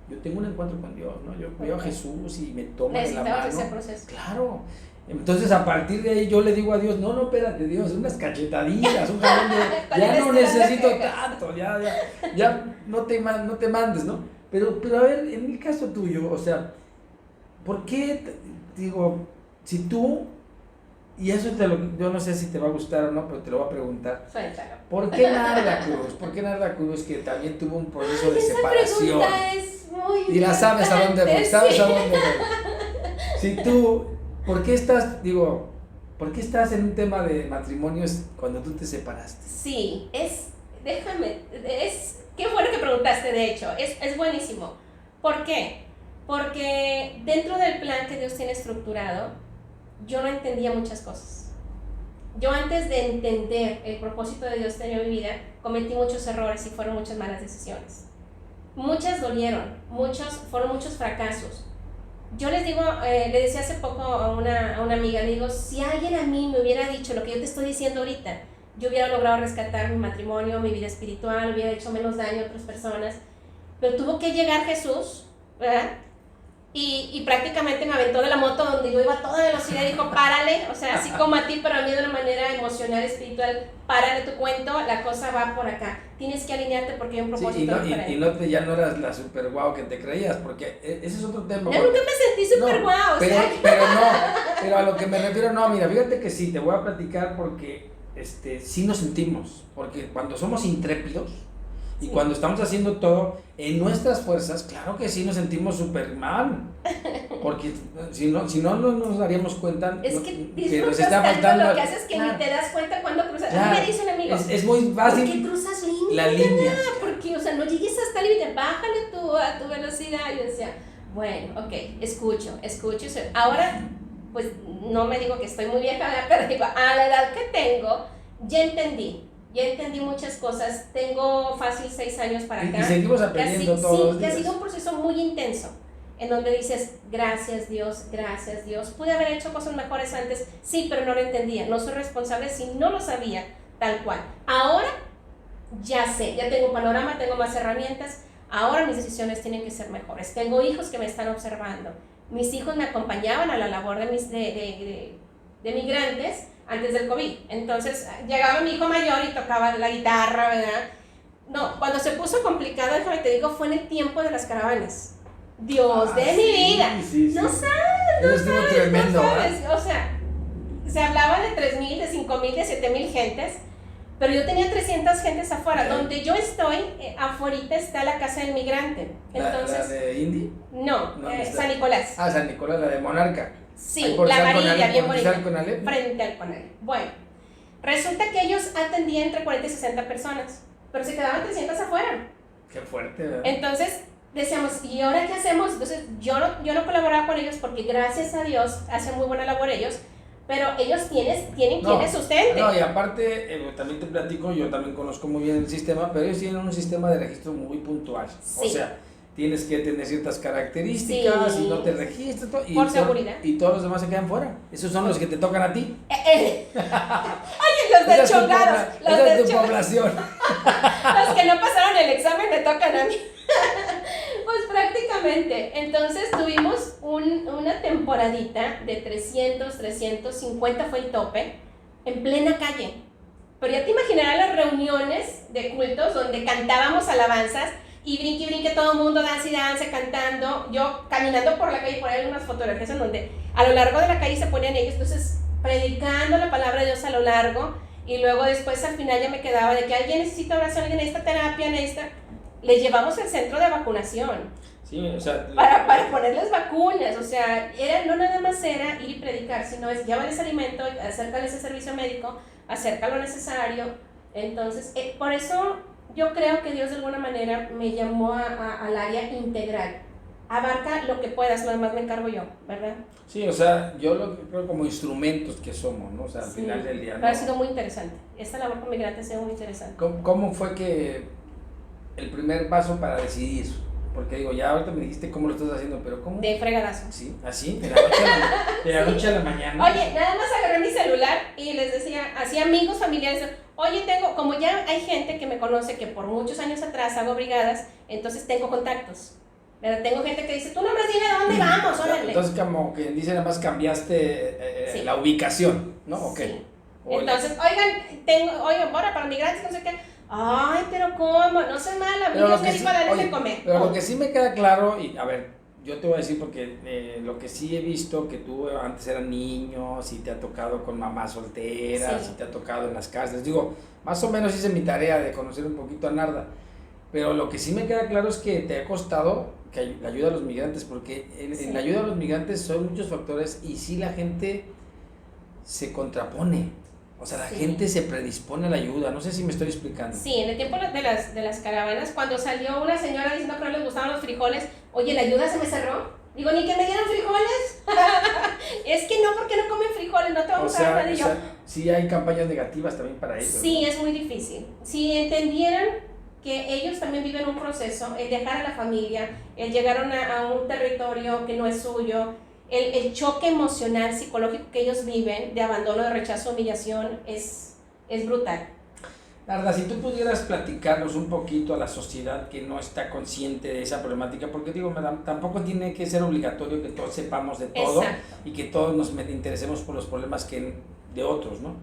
Yo tengo un encuentro con Dios, ¿no? Yo veo a Jesús y me toma de la mano. Ese proceso. Claro. Entonces a partir de ahí yo le digo a Dios, no, espérate Dios, unas cachetadillas, un jalón de, ya no necesito tanto, ya no te mandes, ¿no? Pero a ver, en el caso tuyo, o sea, ¿por qué, digo, si tú, y eso yo no sé si te va a gustar o no, pero te lo voy a preguntar, suéltalo. ¿Por qué Narda Cruz, que también tuvo un proceso de separación? Esa pregunta es muy y la sabes a dónde voy, sí. Si tú... ¿Por qué estás en un tema de matrimonios cuando tú te separaste? Sí, qué bueno que preguntaste, de hecho, es buenísimo. ¿Por qué? Porque dentro del plan que Dios tiene estructurado, yo no entendía muchas cosas. Yo antes de entender el propósito de Dios en mi vida, cometí muchos errores y fueron muchas malas decisiones. Muchas dolieron, fueron muchos fracasos. Yo les digo, le decía hace poco a una amiga, digo, si alguien a mí me hubiera dicho lo que yo te estoy diciendo ahorita, yo hubiera logrado rescatar mi matrimonio, mi vida espiritual, hubiera hecho menos daño a otras personas, pero tuvo que llegar Jesús, ¿verdad? Y prácticamente me aventó de la moto donde yo iba a toda velocidad y dijo, párale, o sea, así como a ti, pero a mí de una manera emocional, espiritual, párale tu cuento, la cosa va por acá. Tienes que alinearte porque hay un propósito diferente. Ya no eras la super guau que te creías, porque ese es otro tema. Yo nunca me sentí super guau, pero a lo que me refiero, mira, fíjate que sí, te voy a platicar porque sí nos sentimos, porque cuando somos intrépidos, y cuando estamos haciendo todo en nuestras fuerzas, claro que sí nos sentimos súper mal. Porque si no nos daríamos cuenta es que nos está faltando. Lo que haces que ni te das cuenta cuando cruzas. Claro, me dicen amigos, es muy fácil. ¿por qué cruzas la línea? Porque, o sea, no llegues hasta el límite, bájale a tu velocidad. Yo decía, bueno, ok, escucho. Ahora, pues no me digo que estoy muy vieja, pero digo, a la edad que tengo, ya entendí muchas cosas. Tengo fácil 6 años para acá. Y seguimos aprendiendo todos los días. Que ha sido un proceso muy intenso, en donde dices, gracias Dios, pude haber hecho cosas mejores antes, sí, pero no lo entendía, no soy responsable si no lo sabía tal cual. Ahora ya sé, ya tengo un panorama, tengo más herramientas, ahora mis decisiones tienen que ser mejores. Tengo hijos que me están observando, mis hijos me acompañaban a la labor de migrantes antes del COVID, entonces llegaba mi hijo mayor y tocaba la guitarra, ¿verdad? No, cuando se puso complicado, déjame te digo, fue en el tiempo de las caravanas. Dios de mi vida, no sabes, tremendo, no sabes, o sea, se hablaba de 3,000, de 5,000, de 7,000 gentes, pero yo tenía 300 gentes afuera, donde yo estoy, afuera está la casa del migrante, entonces... ¿La de Indy? No, San Nicolás. Ah, San Nicolás, la de Monarca. Sí, la amarilla, bien bonita, frente al Conalep. Bueno, resulta que ellos atendían entre 40 y 60 personas, pero se quedaban 300 afuera. Qué fuerte, ¿verdad? Entonces decíamos, ¿y ahora qué hacemos? Entonces yo no colaboraba con ellos porque gracias a Dios hacen muy buena labor ellos, pero ellos tienen quien les sustente. No, y aparte, también te platico, yo también conozco muy bien el sistema, pero ellos tienen un sistema de registro muy puntual. Sí. O sea, tienes que tener ciertas características y no te registras. Por seguridad. Y todos los demás se quedan fuera. Esos son los que te tocan a ti. Oye, los deschongados. Esa es tu población. Los que no pasaron el examen me tocan a mí. Pues prácticamente. Entonces tuvimos una temporadita de 350 fue el tope, en plena calle. Pero ya te imaginarás las reuniones de cultos donde cantábamos alabanzas y brinque todo el mundo, danza y danza, cantando. Yo caminando por la calle, por ahí hay unas fotografías en donde a lo largo de la calle se ponían ellos, entonces predicando la palabra de Dios a lo largo, y luego después al final ya me quedaba de que alguien necesita oración, alguien necesita terapia, les llevamos al centro de vacunación. Sí, o sea, para ponerles vacunas, o sea, no nada más era ir y predicar, sino es llévales alimento, acércales el servicio médico, acerca lo necesario. Entonces, por eso yo creo que Dios de alguna manera me llamó al área integral. Abarca lo que puedas, lo demás me encargo yo, ¿verdad? Sí, o sea, yo lo creo como instrumentos que somos, ¿no? O sea, al final del día, ¿no? Ha sido muy interesante. Esta labor con migrantes ha sido muy interesante. ¿Cómo fue que el primer paso para decidir? Porque digo, ya ahorita me dijiste cómo lo estás haciendo, pero ¿cómo? De fregadazo. Sí, así, de la noche a la mañana. Oye, nada más agarré mi celular y les decía, así amigos, familiares, oye, como ya hay gente que me conoce que por muchos años atrás hago brigadas, entonces tengo contactos. ¿Verdad? Tengo gente que dice, tú nomás dime a dónde vamos, órale. Entonces, como que dice, nada más cambiaste sí. La ubicación, ¿no? Ok. Sí. Entonces, oigan, para migrantes, no sé qué. Ay, pero ¿cómo? No sé mal, a mí Dios me dijo darles de comer. Pero lo que sí me queda claro, y a ver, yo te voy a decir porque lo que sí he visto, que tú antes eras niño, si te ha tocado con mamás solteras, si te ha tocado en las casas, digo, más o menos hice mi tarea de conocer un poquito a Narda, pero lo que sí me queda claro es que te ha costado que la ayuda a los migrantes, porque en la ayuda a los migrantes son muchos factores y sí la gente se contrapone. O sea, la gente se predispone a la ayuda, no sé si me estoy explicando. Sí, en el tiempo de las caravanas, cuando salió una señora diciendo que no les gustaban los frijoles, oye, la ayuda se me cerró. Digo, ni que me dieran frijoles. Es que no, porque no comen frijoles, no te vamos a dar nada. O sea, sí hay campañas negativas también para ellos. Sí, ¿no? Es muy difícil. Si entendieran que ellos también viven un proceso, el dejar a la familia, el llegar a un territorio que no es suyo, el choque emocional, psicológico que ellos viven, de abandono, de rechazo, humillación, es brutal. Narda, si tú pudieras platicarnos un poquito a la sociedad que no está consciente de esa problemática, porque digo, tampoco tiene que ser obligatorio que todos sepamos de todo. Exacto. Y que todos nos interesemos por los problemas de otros, ¿no?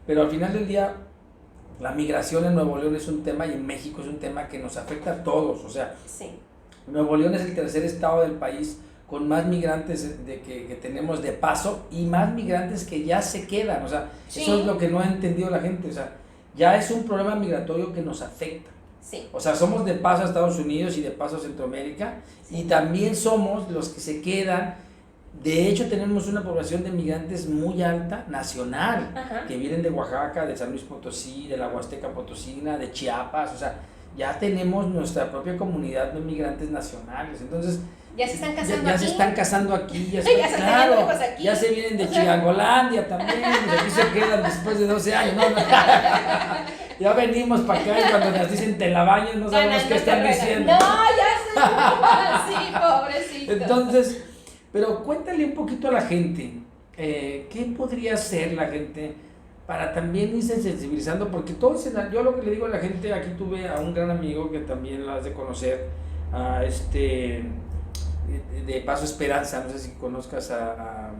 Pero al final del día, la migración en Nuevo León es un tema y en México es un tema que nos afecta a todos, o sea, Nuevo León es el tercer estado del país con más migrantes que tenemos de paso y más migrantes que ya se quedan, o sea, eso es lo que no ha entendido la gente, o sea, ya es un problema migratorio que nos afecta. Sí. O sea, somos de paso a Estados Unidos y de paso a Centroamérica y también somos los que se quedan. De hecho, tenemos una población de migrantes muy alta, nacional, que vienen de Oaxaca, de San Luis Potosí, de la Huasteca Potosina, de Chiapas, o sea, ya tenemos nuestra propia comunidad de migrantes nacionales, entonces ya se están casando ya aquí. se están casando aquí, Ya se están teniendo hijos aquí. ya se vienen de Chilangolandia también, pues aquí se quedan después de 12 años, ¿no? Ya venimos para acá y cuando nos dicen te la bañas no sabemos qué están diciendo. No, ya sé, sí, pobrecito. Entonces, pero cuéntale un poquito a la gente, ¿qué podría hacer la gente para también irse sensibilizando? Porque todos, yo lo que le digo a la gente, aquí tuve a un gran amigo que también la has de conocer, a de Paso Esperanza, no sé si conozcas a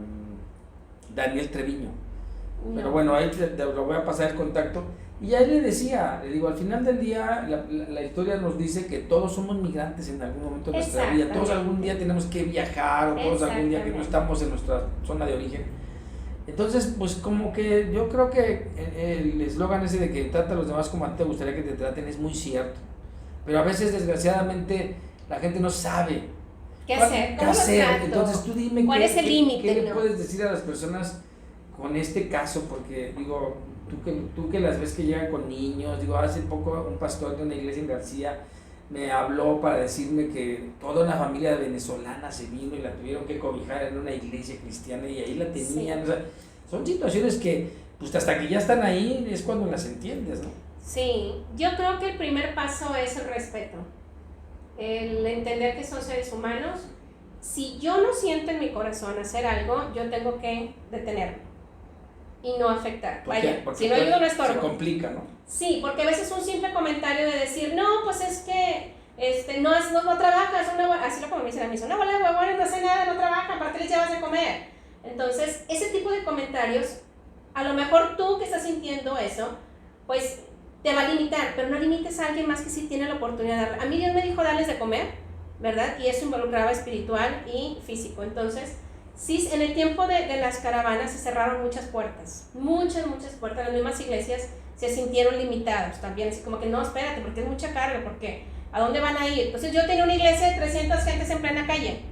Daniel Treviño, no. Pero bueno, ahí te lo voy a pasar el contacto. Y ahí le decía, le digo, al final del día la historia nos dice que todos somos migrantes en algún momento de nuestra vida, todos algún día tenemos que viajar, o todos algún día que no estamos en nuestra zona de origen. Entonces, pues como que yo creo que el eslogan ese de que trata a los demás como a ti te gustaría que te traten es muy cierto, pero a veces desgraciadamente la gente no sabe ¿qué hacer? ¿Qué hacer? Entonces tú dime ¿cuál es el límite? ¿Qué le puedes decir a las personas con este caso? Porque digo, tú que las ves que llegan con niños, digo, hace poco un pastor de una iglesia en García me habló para decirme que toda una familia venezolana se vino y la tuvieron que cobijar en una iglesia cristiana y ahí la tenían. Sí. O sea, son situaciones que pues hasta que ya están ahí es cuando las entiendes, ¿no? Sí, yo creo que el primer paso es el respeto, el entender que son seres humanos. Si yo no siento en mi corazón hacer algo, yo tengo que detenerme y no afectar. Vaya, si no ayudo no estorbo. Se complica, ¿no? Sí, porque a veces un simple comentario de decir, no, pues es que no trabajas, así lo como me dicen a mí, una bola de huevones, no hace nada, no trabaja, aparte les llevas de comer. Entonces, ese tipo de comentarios, a lo mejor tú que estás sintiendo eso, pues te va a limitar, pero no limites a alguien más que sí tiene la oportunidad de darle. A mí Dios me dijo darles de comer, ¿verdad? Y eso involucraba espiritual y físico. Entonces, sí, en el tiempo de las caravanas se cerraron muchas puertas, muchas puertas. Las mismas iglesias se sintieron limitados también, así como que no, espérate, porque es mucha carga, porque ¿a dónde van a ir? Entonces yo tenía una iglesia de 300 gentes en plena calle,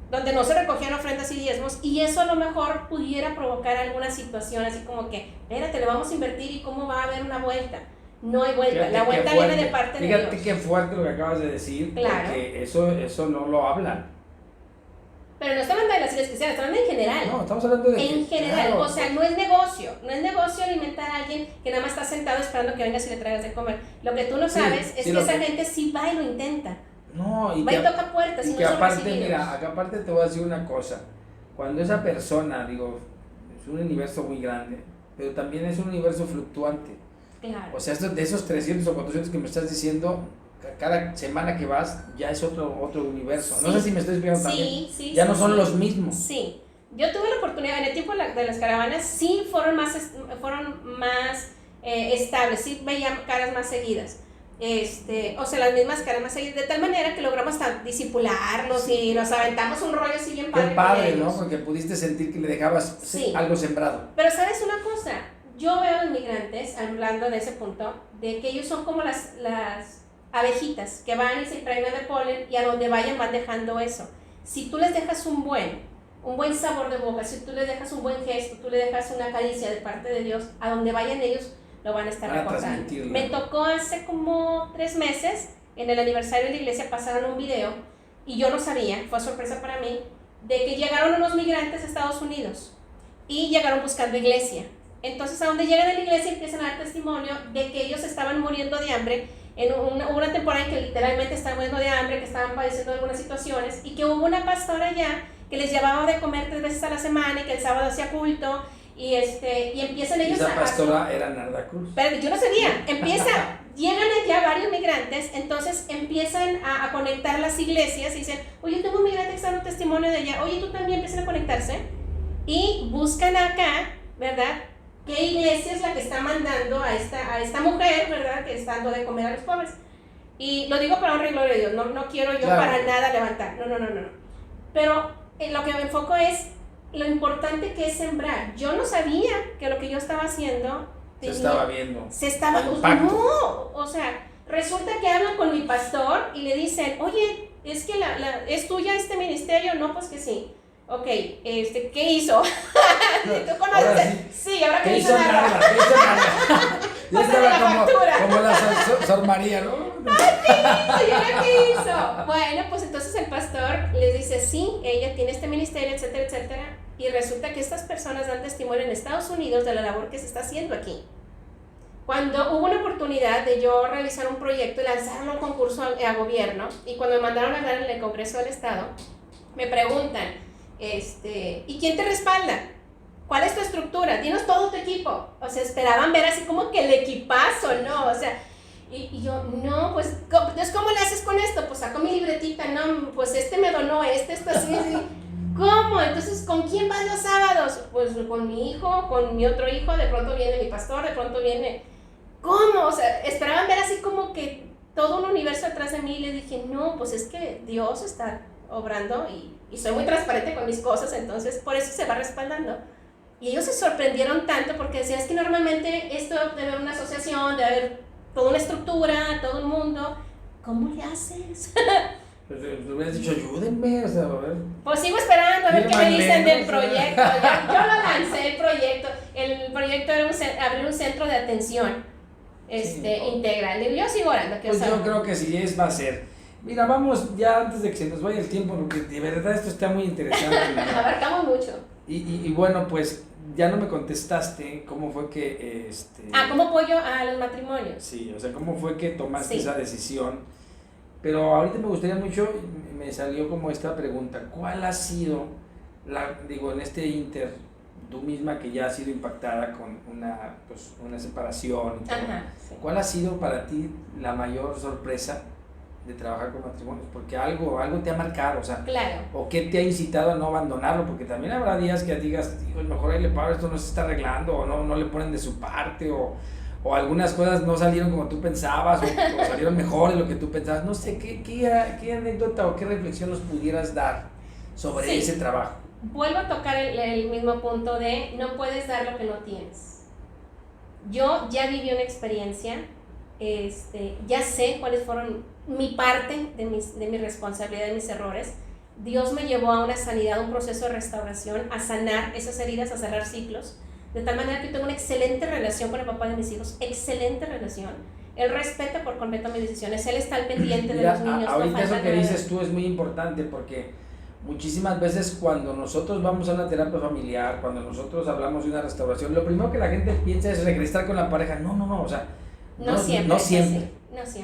donde no se recogían ofrendas y diezmos, y eso a lo mejor pudiera provocar alguna situación así como que, espérate, le vamos a invertir y cómo va a haber una vuelta. No hay vuelta, fíjate, la vuelta viene de parte de Dios. Fíjate qué fuerte lo que acabas de decir, claro. Porque eso no lo hablan. Pero no estamos hablando de las iglesias cristianas, estamos hablando en general. No, estamos hablando de... En general, claro. O sea, no es negocio alimentar a alguien que nada más está sentado esperando que vengas y le traigas de comer. Lo que tú no sabes es que esa gente sí va y lo intenta. No, va y toca puertas y no que son aparte, recibidos. mira, acá aparte te voy a decir una cosa. Cuando esa persona, digo, es un universo muy grande, pero también es un universo fluctuante. Claro. O sea, de esos 300 o 400 que me estás diciendo, cada semana que vas ya es otro universo. Sí. No sé si me estoy explicando también. Sí, ya no son los mismos. Sí. Yo tuve la oportunidad, en el tiempo de las caravanas, sí fueron más estables, sí veía caras más seguidas. O sea, las mismas caras más seguidas, de tal manera que logramos hasta disipularlos y nos aventamos un rollo así bien padre. Qué padre, ¿no? Porque pudiste sentir que le dejabas algo sembrado. Pero ¿sabes una cosa? Yo veo a los migrantes, hablando de ese punto, de que ellos son como las abejitas que van y se impregnan de polen y a donde vayan van dejando eso. Si tú les dejas un buen sabor de boca, si tú les dejas un buen gesto, tú les dejas una caricia de parte de Dios, a donde vayan ellos lo van a estar recordando. Me tocó hace como 3 meses, en el aniversario de la iglesia pasaron un video y yo no sabía, fue sorpresa para mí, de que llegaron unos migrantes a Estados Unidos y llegaron buscando iglesia. Entonces a donde llegan a la iglesia empiezan a dar testimonio de que ellos estaban muriendo de hambre en una temporada en que literalmente estaban muriendo de hambre, que estaban padeciendo algunas situaciones y que hubo una pastora allá que les llevaba de comer 3 veces a la semana y que el sábado hacía culto y empiezan ellos a... Esa pastora era Narda Cruz. Pero yo no sabía, llegan allá varios migrantes, entonces empiezan a conectar las iglesias y dicen, oye, tengo un migrante que está dando testimonio de allá, oye, tú también, empiezan a conectarse y buscan acá, ¿verdad? ¿Qué iglesia es la que está mandando a esta mujer, ¿verdad? Que está dando de comer a los pobres. Y lo digo para honra y gloria de Dios, no quiero yo para nada levantar, no. Pero lo que me enfoco es lo importante que es sembrar. Yo no sabía que lo que yo estaba haciendo... Se estaba viendo. No, o sea, resulta que hablan con mi pastor y le dicen, oye, es que ¿es tuya este ministerio? No, pues que sí. Ok, ¿qué hizo? ¿Tú conoces? Sí, ahora que hizo nada. Yo estaba como la Sor María, ¿no? ¡Ay, yo qué hizo! Bueno, pues entonces el pastor les dice, sí, ella tiene este ministerio, etcétera, etcétera. Y resulta que estas personas dan testimonio en Estados Unidos de la labor que se está haciendo aquí. Cuando hubo una oportunidad de yo realizar un proyecto y lanzarlo a un concurso a gobierno, y cuando me mandaron a hablar en el Congreso del Estado, me preguntan, ¿y quién te respalda? ¿Cuál es tu estructura? Dinos todo tu equipo. O sea, esperaban ver así como que el equipazo, ¿no? O sea, y yo, no, pues, entonces, ¿cómo le haces con esto? Pues saco mi libretita, no, pues me donó esto así, así. ¿Cómo? Entonces, ¿con quién vas los sábados? Pues con mi hijo, con mi otro hijo, de pronto viene mi pastor, de pronto viene... ¿Cómo? O sea, esperaban ver así como que todo un universo atrás de mí, y les dije, no, pues es que Dios está obrando y soy muy transparente con mis cosas, entonces por eso se va respaldando. Y ellos se sorprendieron tanto porque decían, es que normalmente esto debe haber una asociación, debe haber toda una estructura, todo el mundo. ¿Cómo le haces? Pues le hubieras dicho, ayúdenme, o sea, a ver. Pues sigo esperando a ver qué me dicen del proyecto. Yo lo lancé, el proyecto. El proyecto era abrir un centro de atención integral. Yo sigo orando. Pues yo creo que si es, va a ser. Mira, vamos ya antes de que se nos vaya el tiempo, porque de verdad esto está muy interesante. Abarcamos mucho. Y bueno, pues ya no me contestaste cómo fue que... ¿Cómo apoyo a los matrimonios? Sí, o sea, cómo fue que tomaste Sí. esa decisión. Pero ahorita me gustaría mucho, me salió como esta pregunta, ¿cuál ha sido, en este inter, tú misma que ya has sido impactada con una separación y todo, Ajá, sí. ¿cuál ha sido para ti la mayor sorpresa de trabajar con matrimonios? Porque algo te ha marcado, o sea, Claro. o qué te ha incitado a no abandonarlo, porque también habrá días que digas, hijo, mejor ahí le paro, esto no se está arreglando, o no le ponen de su parte, o algunas cosas no salieron como tú pensabas, o salieron mejor de lo que tú pensabas. No sé, ¿qué anécdota o qué reflexión nos pudieras dar sobre ese trabajo? Vuelvo a tocar el mismo punto de no puedes dar lo que no tienes. Yo ya viví una experiencia, ya sé cuáles fueron mi parte de mi responsabilidad, de mis errores. Dios me llevó a una sanidad, un proceso de restauración, a sanar esas heridas, a cerrar ciclos. De tal manera que yo tengo una excelente relación con el papá de mis hijos, excelente relación. Él respeta por completo mis decisiones, él está al pendiente de los niños. Ahorita eso que dices tú es muy importante porque muchísimas veces cuando nosotros vamos a una terapia familiar, cuando nosotros hablamos de una restauración, lo primero que la gente piensa es regresar con la pareja. No, o sea, no siempre.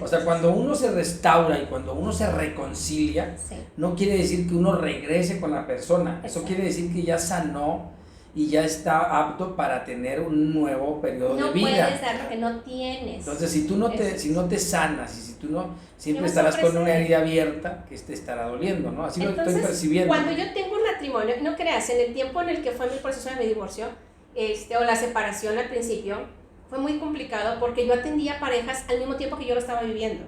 O sea, cuando uno se restaura y cuando uno se reconcilia, sí, no quiere decir que uno regrese con la persona. Eso exacto. quiere decir que ya sanó y ya está apto para tener un nuevo periodo de vida. No puedes dar lo que no tienes. Entonces, si no te sanas y si tú no, siempre ¿Qué vas a estarás con una ofrecer? herida abierta que te estará doliendo, ¿no? Así Entonces, lo estoy percibiendo. cuando yo tengo un matrimonio, no creas, en el tiempo en el que fue mi proceso de mi divorcio, o la separación al principio, fue muy complicado porque yo atendía parejas al mismo tiempo que yo lo estaba viviendo.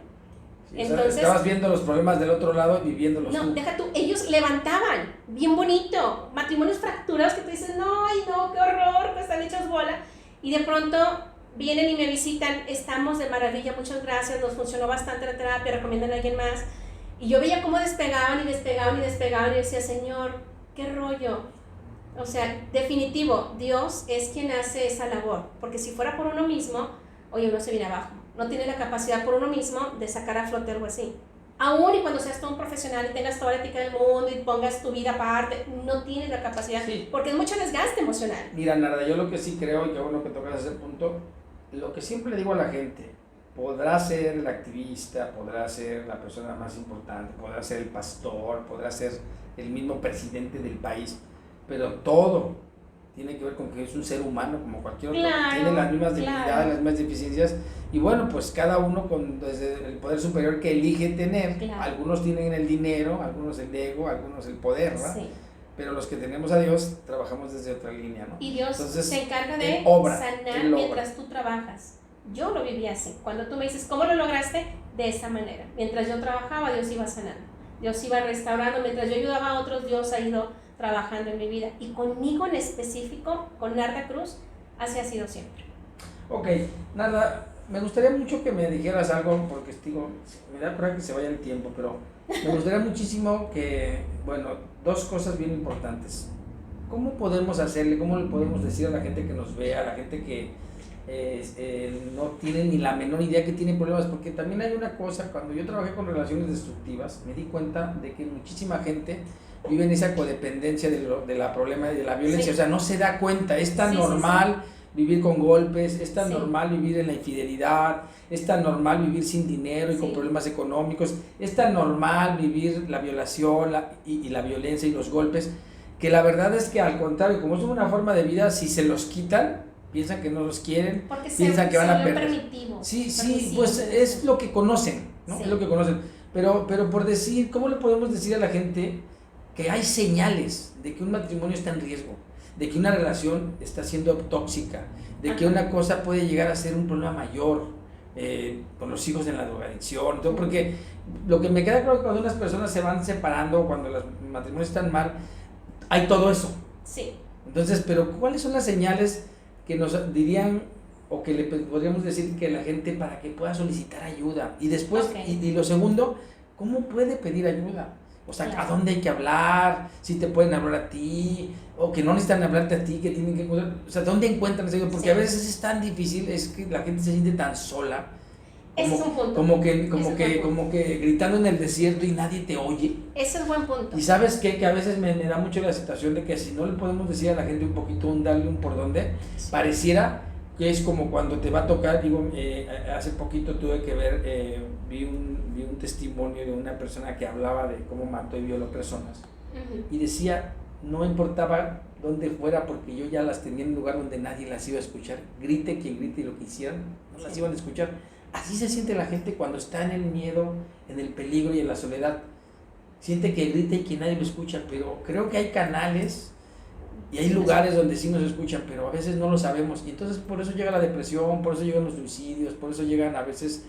Sí, entonces, o sea, estabas viendo los problemas del otro lado y viviéndolos no, tú. deja tú, ellos levantaban, bien bonito, matrimonios fracturados que tú dices, no, ay no, qué horror, pues están hechos bola, y de pronto vienen y me visitan, estamos de maravilla, muchas gracias, nos funcionó bastante la terapia, recomiendan a alguien más, y yo veía cómo despegaban, y decía, Señor, qué rollo. O sea, definitivo, Dios es quien hace esa labor, porque si fuera por uno mismo, oye, uno se viene abajo, no tiene la capacidad por uno mismo de sacar a flote algo así. Aún y cuando seas todo un profesional y tengas toda la ética del mundo y pongas tu vida aparte, no tienes la capacidad, Sí. porque es mucho desgaste emocional. Mira, Narda, yo lo que sí creo, y qué bueno que tocas ese punto, lo que siempre le digo a la gente, podrá ser el activista, podrá ser la persona más importante, podrá ser el pastor, podrá ser el mismo presidente del país, pero todo tiene que ver con que es un ser humano como cualquier otro, Claro, tiene las mismas debilidades, claro. las mismas deficiencias, y bueno, pues cada uno desde el poder superior que elige tener, Claro. algunos tienen el dinero, algunos el ego, algunos el poder, ¿verdad? Sí. Pero los que tenemos a Dios trabajamos desde otra línea, ¿no? Y Dios Entonces, se encarga Él de obra, sanar Él obra. mientras tú trabajas. Yo lo viví así. Cuando tú me dices, ¿cómo lo lograste? De esa manera. Mientras yo trabajaba, Dios iba sanando. Dios iba restaurando. Mientras yo ayudaba a otros, Dios ha ido trabajando en mi vida. Y conmigo en específico, con Narda Cruz, así ha sido siempre. Ok, Narda, me gustaría mucho que me dijeras algo, porque digo, me da coraje que se vaya el tiempo, pero me gustaría muchísimo que, bueno, dos cosas bien importantes. ¿Cómo podemos hacerle, cómo le podemos decir a la gente que nos vea, a la gente que no tienen ni la menor idea que tienen problemas, porque también hay una cosa, cuando yo trabajé con relaciones destructivas, me di cuenta de que muchísima gente vive en esa codependencia de la problema y de la violencia, o sea, no se da cuenta, es tan normal vivir con golpes, es tan normal vivir en la infidelidad, es tan normal vivir sin dinero y con problemas económicos, es tan normal vivir la violación y la violencia y los golpes, que la verdad es que al contrario, como es una forma de vida, si se los quitan, piensan que no los quieren, porque piensan que van a perder. Sí, pues es lo que conocen, ¿no? Es lo que conocen. Pero por decir, ¿cómo le podemos decir a la gente que hay señales de que un matrimonio está en riesgo, de que una relación está siendo tóxica, de que una cosa puede llegar a ser un problema mayor, con los hijos en la drogadicción? Todo, porque lo que me queda claro es que cuando unas personas se van separando, cuando los matrimonios están mal, hay todo eso. Sí. Entonces, pero ¿cuáles son las señales que nos dirían o que le podríamos decir que la gente para que pueda solicitar ayuda? Y después, y lo segundo, ¿cómo puede pedir ayuda? O sea, ¿a dónde hay que hablar? Si te pueden hablar a ti, o que no necesitan hablarte a ti, que tienen que... O sea, ¿dónde encuentran esa ayuda? Porque a veces es tan difícil, es que la gente se siente tan sola. Ese es un punto. Como que gritando en el desierto y nadie te oye. Ese es buen punto. Y ¿sabes qué? Que a veces me da mucho la situación de que si no le podemos decir a la gente un poquito, darle un por dónde, pareciera que es como cuando te va a tocar. Digo, hace poquito tuve que ver, vi un testimonio de una persona que hablaba de cómo mató y violó personas. Y decía, no importaba dónde fuera, porque yo ya las tenía en un lugar donde nadie las iba a escuchar. Grite quien grite y lo que hicieran, no las iban a escuchar. Así se siente la gente cuando está en el miedo, en el peligro y en la soledad. Siente que grita y que nadie lo escucha, pero creo que hay canales y hay lugares donde sí nos escuchan, pero a veces no lo sabemos. Y entonces por eso llega la depresión, por eso llegan los suicidios, por eso llegan a veces,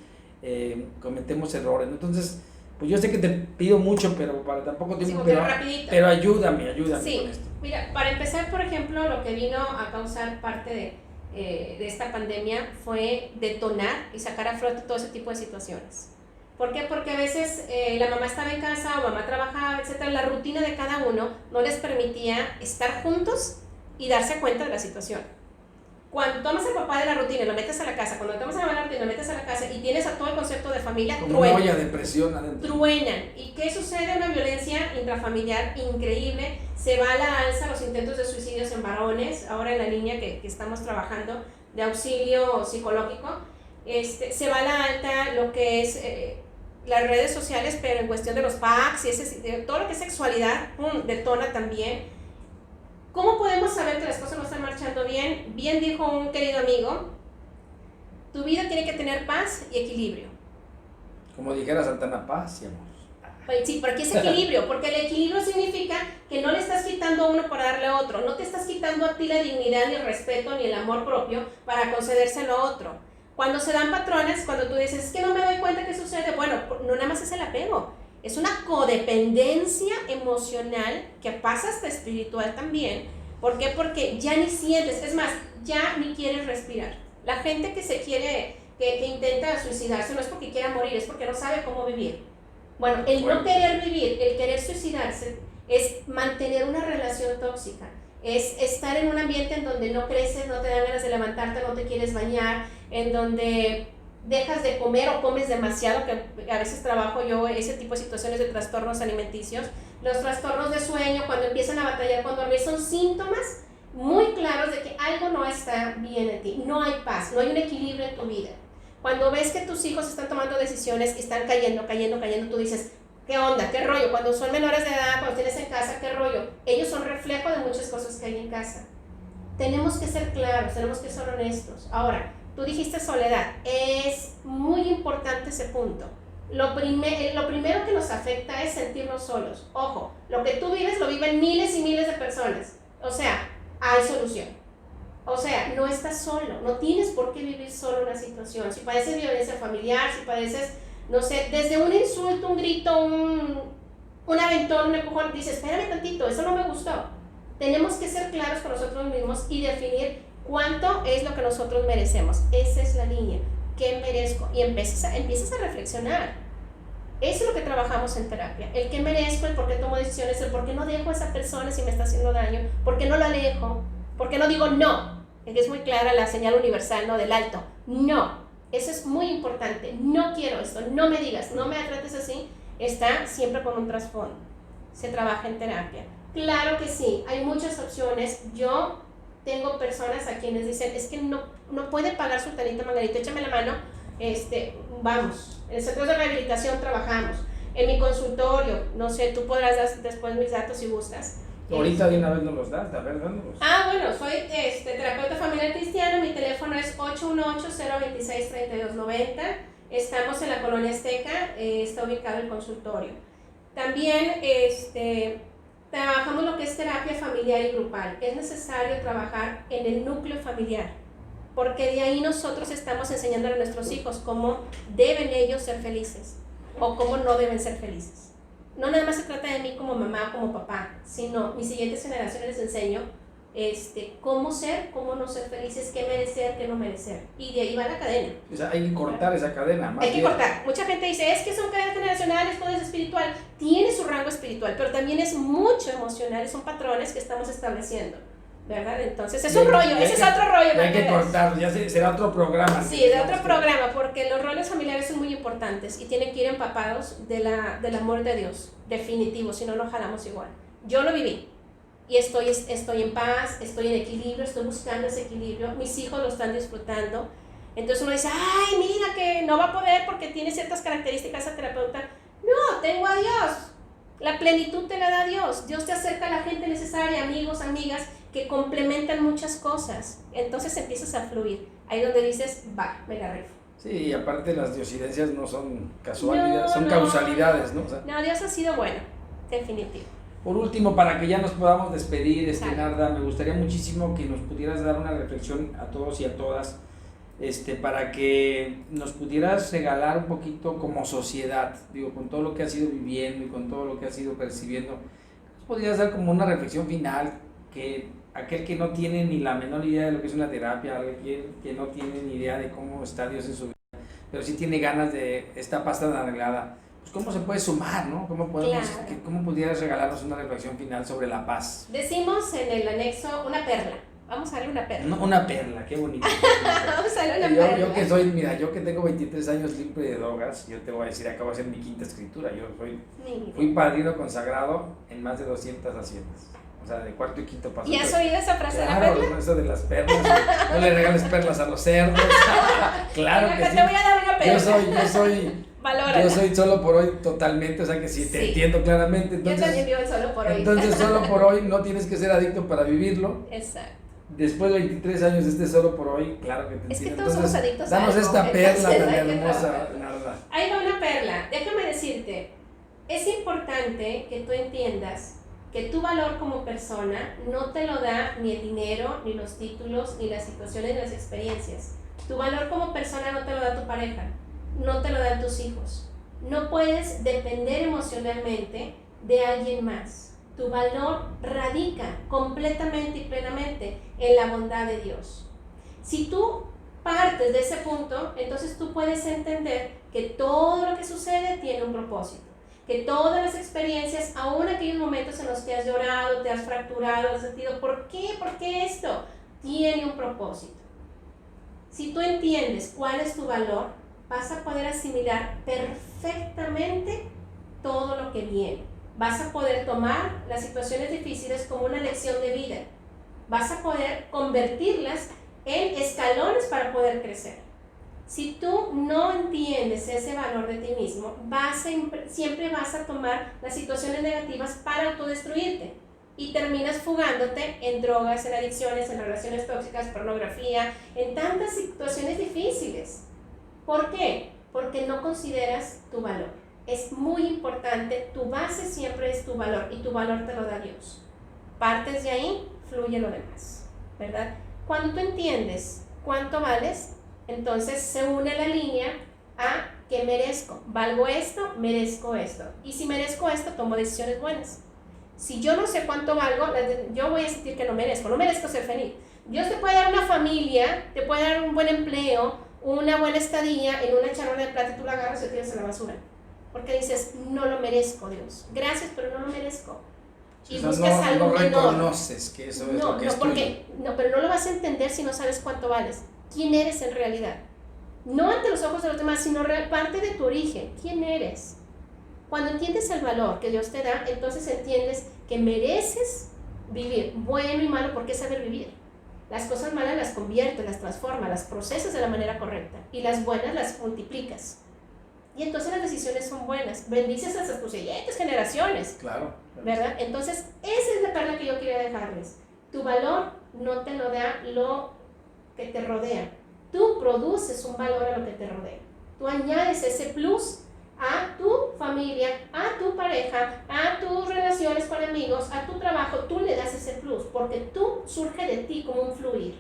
cometemos errores. Entonces, pues yo sé que te pido mucho, pero para tampoco tiempo, pero ayúdame con esto. Mira, para empezar, por ejemplo, lo que vino a causar parte de esta pandemia fue detonar y sacar a flote todo ese tipo de situaciones. ¿Por qué? Porque a veces la mamá estaba en casa o mamá trabajaba, etcétera. La rutina de cada uno no les permitía estar juntos y darse cuenta de la situación. Cuando tomas al papá de la rutina y lo metes a la casa, cuando tomas a la mamá de la rutina y lo metes a la casa y tienes a todo el concepto de familia, como una olla de presión adentro. Truenan. ¿Y qué sucede? Una violencia intrafamiliar increíble. Se va a la alza los intentos de suicidios en varones. Ahora en la línea que estamos trabajando de auxilio psicológico, se va a la alta lo que es las redes sociales, pero en cuestión de los packs y todo lo que es sexualidad, detona también. ¿Cómo podemos saber que las cosas no están marchando bien? Bien dijo un querido amigo, tu vida tiene que tener paz y equilibrio. Como dijera Santana, paz y amor. Sí, ¿por qué es equilibrio? Porque el equilibrio significa que no le estás quitando a uno para darle a otro, no te estás quitando a ti la dignidad, ni el respeto, ni el amor propio para concedérselo a otro. Cuando se dan patrones, cuando tú dices, es que no me doy cuenta qué sucede, bueno, no nada más es el apego, es una codependencia emocional que pasa hasta espiritual también. ¿Por qué? Porque ya ni sientes, es más, ya ni quieres respirar. La gente que se quiere, que intenta suicidarse no es porque quiera morir, es porque no sabe cómo vivir. Bueno, el no querer vivir, el querer suicidarse, es mantener una relación tóxica. Es estar en un ambiente en donde no creces, no te dan ganas de levantarte, no te quieres bañar, en donde dejas de comer o comes demasiado, que a veces trabajo yo ese tipo de situaciones de trastornos alimenticios. Los trastornos de sueño, cuando empiezan a batallar con dormir, son síntomas muy claros de que algo no está bien en ti, no hay paz, no hay un equilibrio en tu vida. Cuando ves que tus hijos están tomando decisiones y están cayendo, tú dices, ¿qué onda? ¿Qué rollo? Cuando son menores de edad, cuando tienes en casa, ¿qué rollo? Ellos son reflejo de muchas cosas que hay en casa. Tenemos que ser claros, tenemos que ser honestos. Ahora, tú dijiste soledad, es muy importante ese punto. Lo primero que nos afecta es sentirnos solos. Ojo, lo que tú vives lo viven miles y miles de personas. O sea, hay solución. O sea, no estás solo, no tienes por qué vivir solo una situación. Si padeces violencia familiar, si padeces, no sé, desde un insulto, un grito, un aventón, un empujón, dices, espérame tantito, eso no me gustó. Tenemos que ser claros con nosotros mismos y definir cuánto es lo que nosotros merecemos. Esa es la línea. ¿Qué merezco? Y empiezas a reflexionar. Eso es lo que trabajamos en terapia. El qué merezco, el por qué tomo decisiones, el por qué no dejo a esa persona si me está haciendo daño, por qué no la alejo, por qué no digo no. que es muy clara la señal universal, ¿no? Del alto. No, eso es muy importante. No quiero esto, no me digas, no me trates así. Está siempre con un trasfondo. Se trabaja en terapia. Claro que sí, hay muchas opciones. Yo tengo personas a quienes dicen, es que no puede pagar sultanita Margarita, échame la mano, vamos, en el centro de rehabilitación trabajamos, en mi consultorio, no sé, tú podrás dar después mis datos si gustas. Ahorita de una vez nos los das, a ver, dándolos. Bueno, soy terapeuta familiar cristiano, mi teléfono es 818-026-3290, estamos en la Colonia Azteca, está ubicado el consultorio. También trabajamos lo que es terapia familiar y grupal. Es necesario trabajar en el núcleo familiar, porque de ahí nosotros estamos enseñando a nuestros hijos cómo deben ellos ser felices o cómo no deben ser felices. No nada más se trata de mí como mamá o como papá, sino mis siguientes generaciones les enseño cómo ser, cómo no ser felices, qué merecer, qué no merecer. Y de ahí va la cadena. O sea, hay que cortar esa cadena. Más hay que cortar. Mucha gente dice, es que son cadenas generacionales, todo es espiritual. Tiene su rango espiritual, pero también es mucho emocional, son patrones que estamos estableciendo, ¿verdad? Entonces es un rollo, ese es otro rollo. Hay que cortar, ya será otro programa. Sí, de otro programa, porque los roles familiares son muy importantes y tienen que ir empapados del amor de Dios, definitivo, si no, no jalamos igual. Yo lo viví. Y estoy en paz, estoy en equilibrio, estoy buscando ese equilibrio, mis hijos lo están disfrutando. Entonces uno dice, ay, mira que no va a poder porque tiene ciertas características esa terapeuta. No, tengo a Dios. La plenitud te la da Dios. Dios te acerca a la gente necesaria, amigos, amigas, que complementan muchas cosas. Entonces empiezas a fluir. Ahí donde dices, va, me la rifo. Sí, y aparte las diosidencias no son casualidades, son causalidades, ¿no? O sea, no, Dios ha sido bueno, definitivo. Por último, para que ya nos podamos despedir, Narda, me gustaría muchísimo que nos pudieras dar una reflexión a todos y a todas, para que nos pudieras regalar un poquito como sociedad, digo, con todo lo que has ido viviendo y con todo lo que has ido percibiendo, nos podrías dar como una reflexión final, que aquel que no tiene ni la menor idea de lo que es una terapia, aquel que no tiene ni idea de cómo está Dios en su vida, pero sí tiene ganas de esta pasta tan arreglada, pues cómo se puede sumar, ¿no? ¿Cómo pudieras regalarnos una reflexión final sobre la paz? Decimos en el anexo una perla. Vamos a darle una perla. No, una perla, qué bonito. Vamos a darle una perla. Yo que tengo 23 años libre de drogas, yo te voy a decir, acabo de hacer mi quinta escritura. Yo fui padrino consagrado en más de 200 haciendas. O sea, de cuarto y quinto paso. ¿Y has oído esa frase de la perla? perla? Eso de las perlas. No le regales perlas a los cerdos. Claro que sí. Te voy a dar una perla. Yo soy solo por hoy totalmente, o sea que sí, te entiendo claramente. Entonces, yo también vivo el solo por hoy. Entonces solo por hoy no tienes que ser adicto para vivirlo. Exacto. Después de 23 años solo por hoy, claro que te entiendo. Es que todos somos adictos a danos algo. Esta perla tan hermosa, Narda. Ahí va una perla. Déjame decirte, es importante que tú entiendas que tu valor como persona no te lo da ni el dinero, ni los títulos, ni las situaciones, ni las experiencias. Tu valor como persona no te lo da tu pareja, no te lo dan tus hijos. No puedes depender emocionalmente de alguien más. Tu valor radica completamente y plenamente en la bondad de Dios. Si tú partes de ese punto, entonces tú puedes entender que todo lo que sucede tiene un propósito. Que todas las experiencias, aún aquellos momentos en los que has llorado, te has fracturado, has sentido, ¿por qué? ¿Por qué esto? Tiene un propósito. Si tú entiendes cuál es tu valor, vas a poder asimilar perfectamente todo lo que viene. Vas a poder tomar las situaciones difíciles como una lección de vida. Vas a poder convertirlas en escalones para poder crecer. Si tú no entiendes ese valor de ti mismo, siempre vas a tomar las situaciones negativas para autodestruirte y terminas fugándote en drogas, en adicciones, en relaciones tóxicas, pornografía, en tantas situaciones difíciles. ¿Por qué? Porque no consideras tu valor. Es muy importante, tu base siempre es tu valor y tu valor te lo da Dios. Partes de ahí, fluye lo demás, ¿verdad? Cuando tú entiendes cuánto vales, entonces se une la línea a que merezco, valgo esto, merezco esto. Y si merezco esto, tomo decisiones buenas. Si yo no sé cuánto valgo, yo voy a sentir que no merezco ser feliz. Dios te puede dar una familia, te puede dar un buen empleo, una buena estadía en una charla de plata y tú la agarras y la tiras a la basura. Porque dices, no lo merezco, Dios. Gracias, pero no lo merezco. y O sea, buscas algo no menor. reconoces que eso es No, lo que no, es porque, no, pero no lo vas a entender si no sabes cuánto vales. ¿Quién eres en realidad? No ante los ojos de los demás, sino parte de tu origen. ¿Quién eres? Cuando entiendes el valor que Dios te da, entonces entiendes que mereces vivir, bueno y malo, porque es saber vivir. Las cosas malas las conviertes, las transformas, las procesas de la manera correcta, y las buenas las multiplicas. Y entonces las decisiones son buenas, bendices hasta tus siguientes generaciones. Claro. ¿Verdad? Entonces, esa es la perla que yo quería dejarles. Tu valor no te lo da lo que te rodea. Tú produces un valor a lo que te rodea. Tú añades ese plus a tu familia, a tu pareja, a tus relaciones con amigos, a tu trabajo. Tú le das ese plus porque tú surge de ti como un fluir,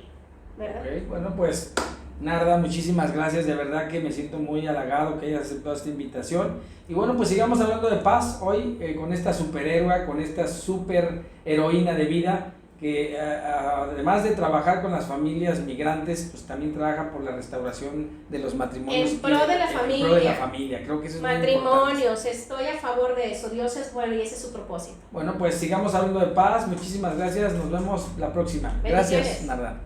¿verdad? Okay, bueno, pues Narda, muchísimas gracias, de verdad que me siento muy halagado que hayas aceptado esta invitación. Y bueno, pues sigamos hablando de paz hoy con esta superhéroe, con esta super heroína de vida que además de trabajar con las familias migrantes, pues también trabaja por la restauración de los matrimonios. En pro de la familia. En pro de la familia, creo que eso es muy importante. Matrimonios, estoy a favor de eso. Dios es bueno y ese es su propósito. Bueno, pues sigamos hablando de paz. Muchísimas gracias. Nos vemos la próxima. Gracias, Narda.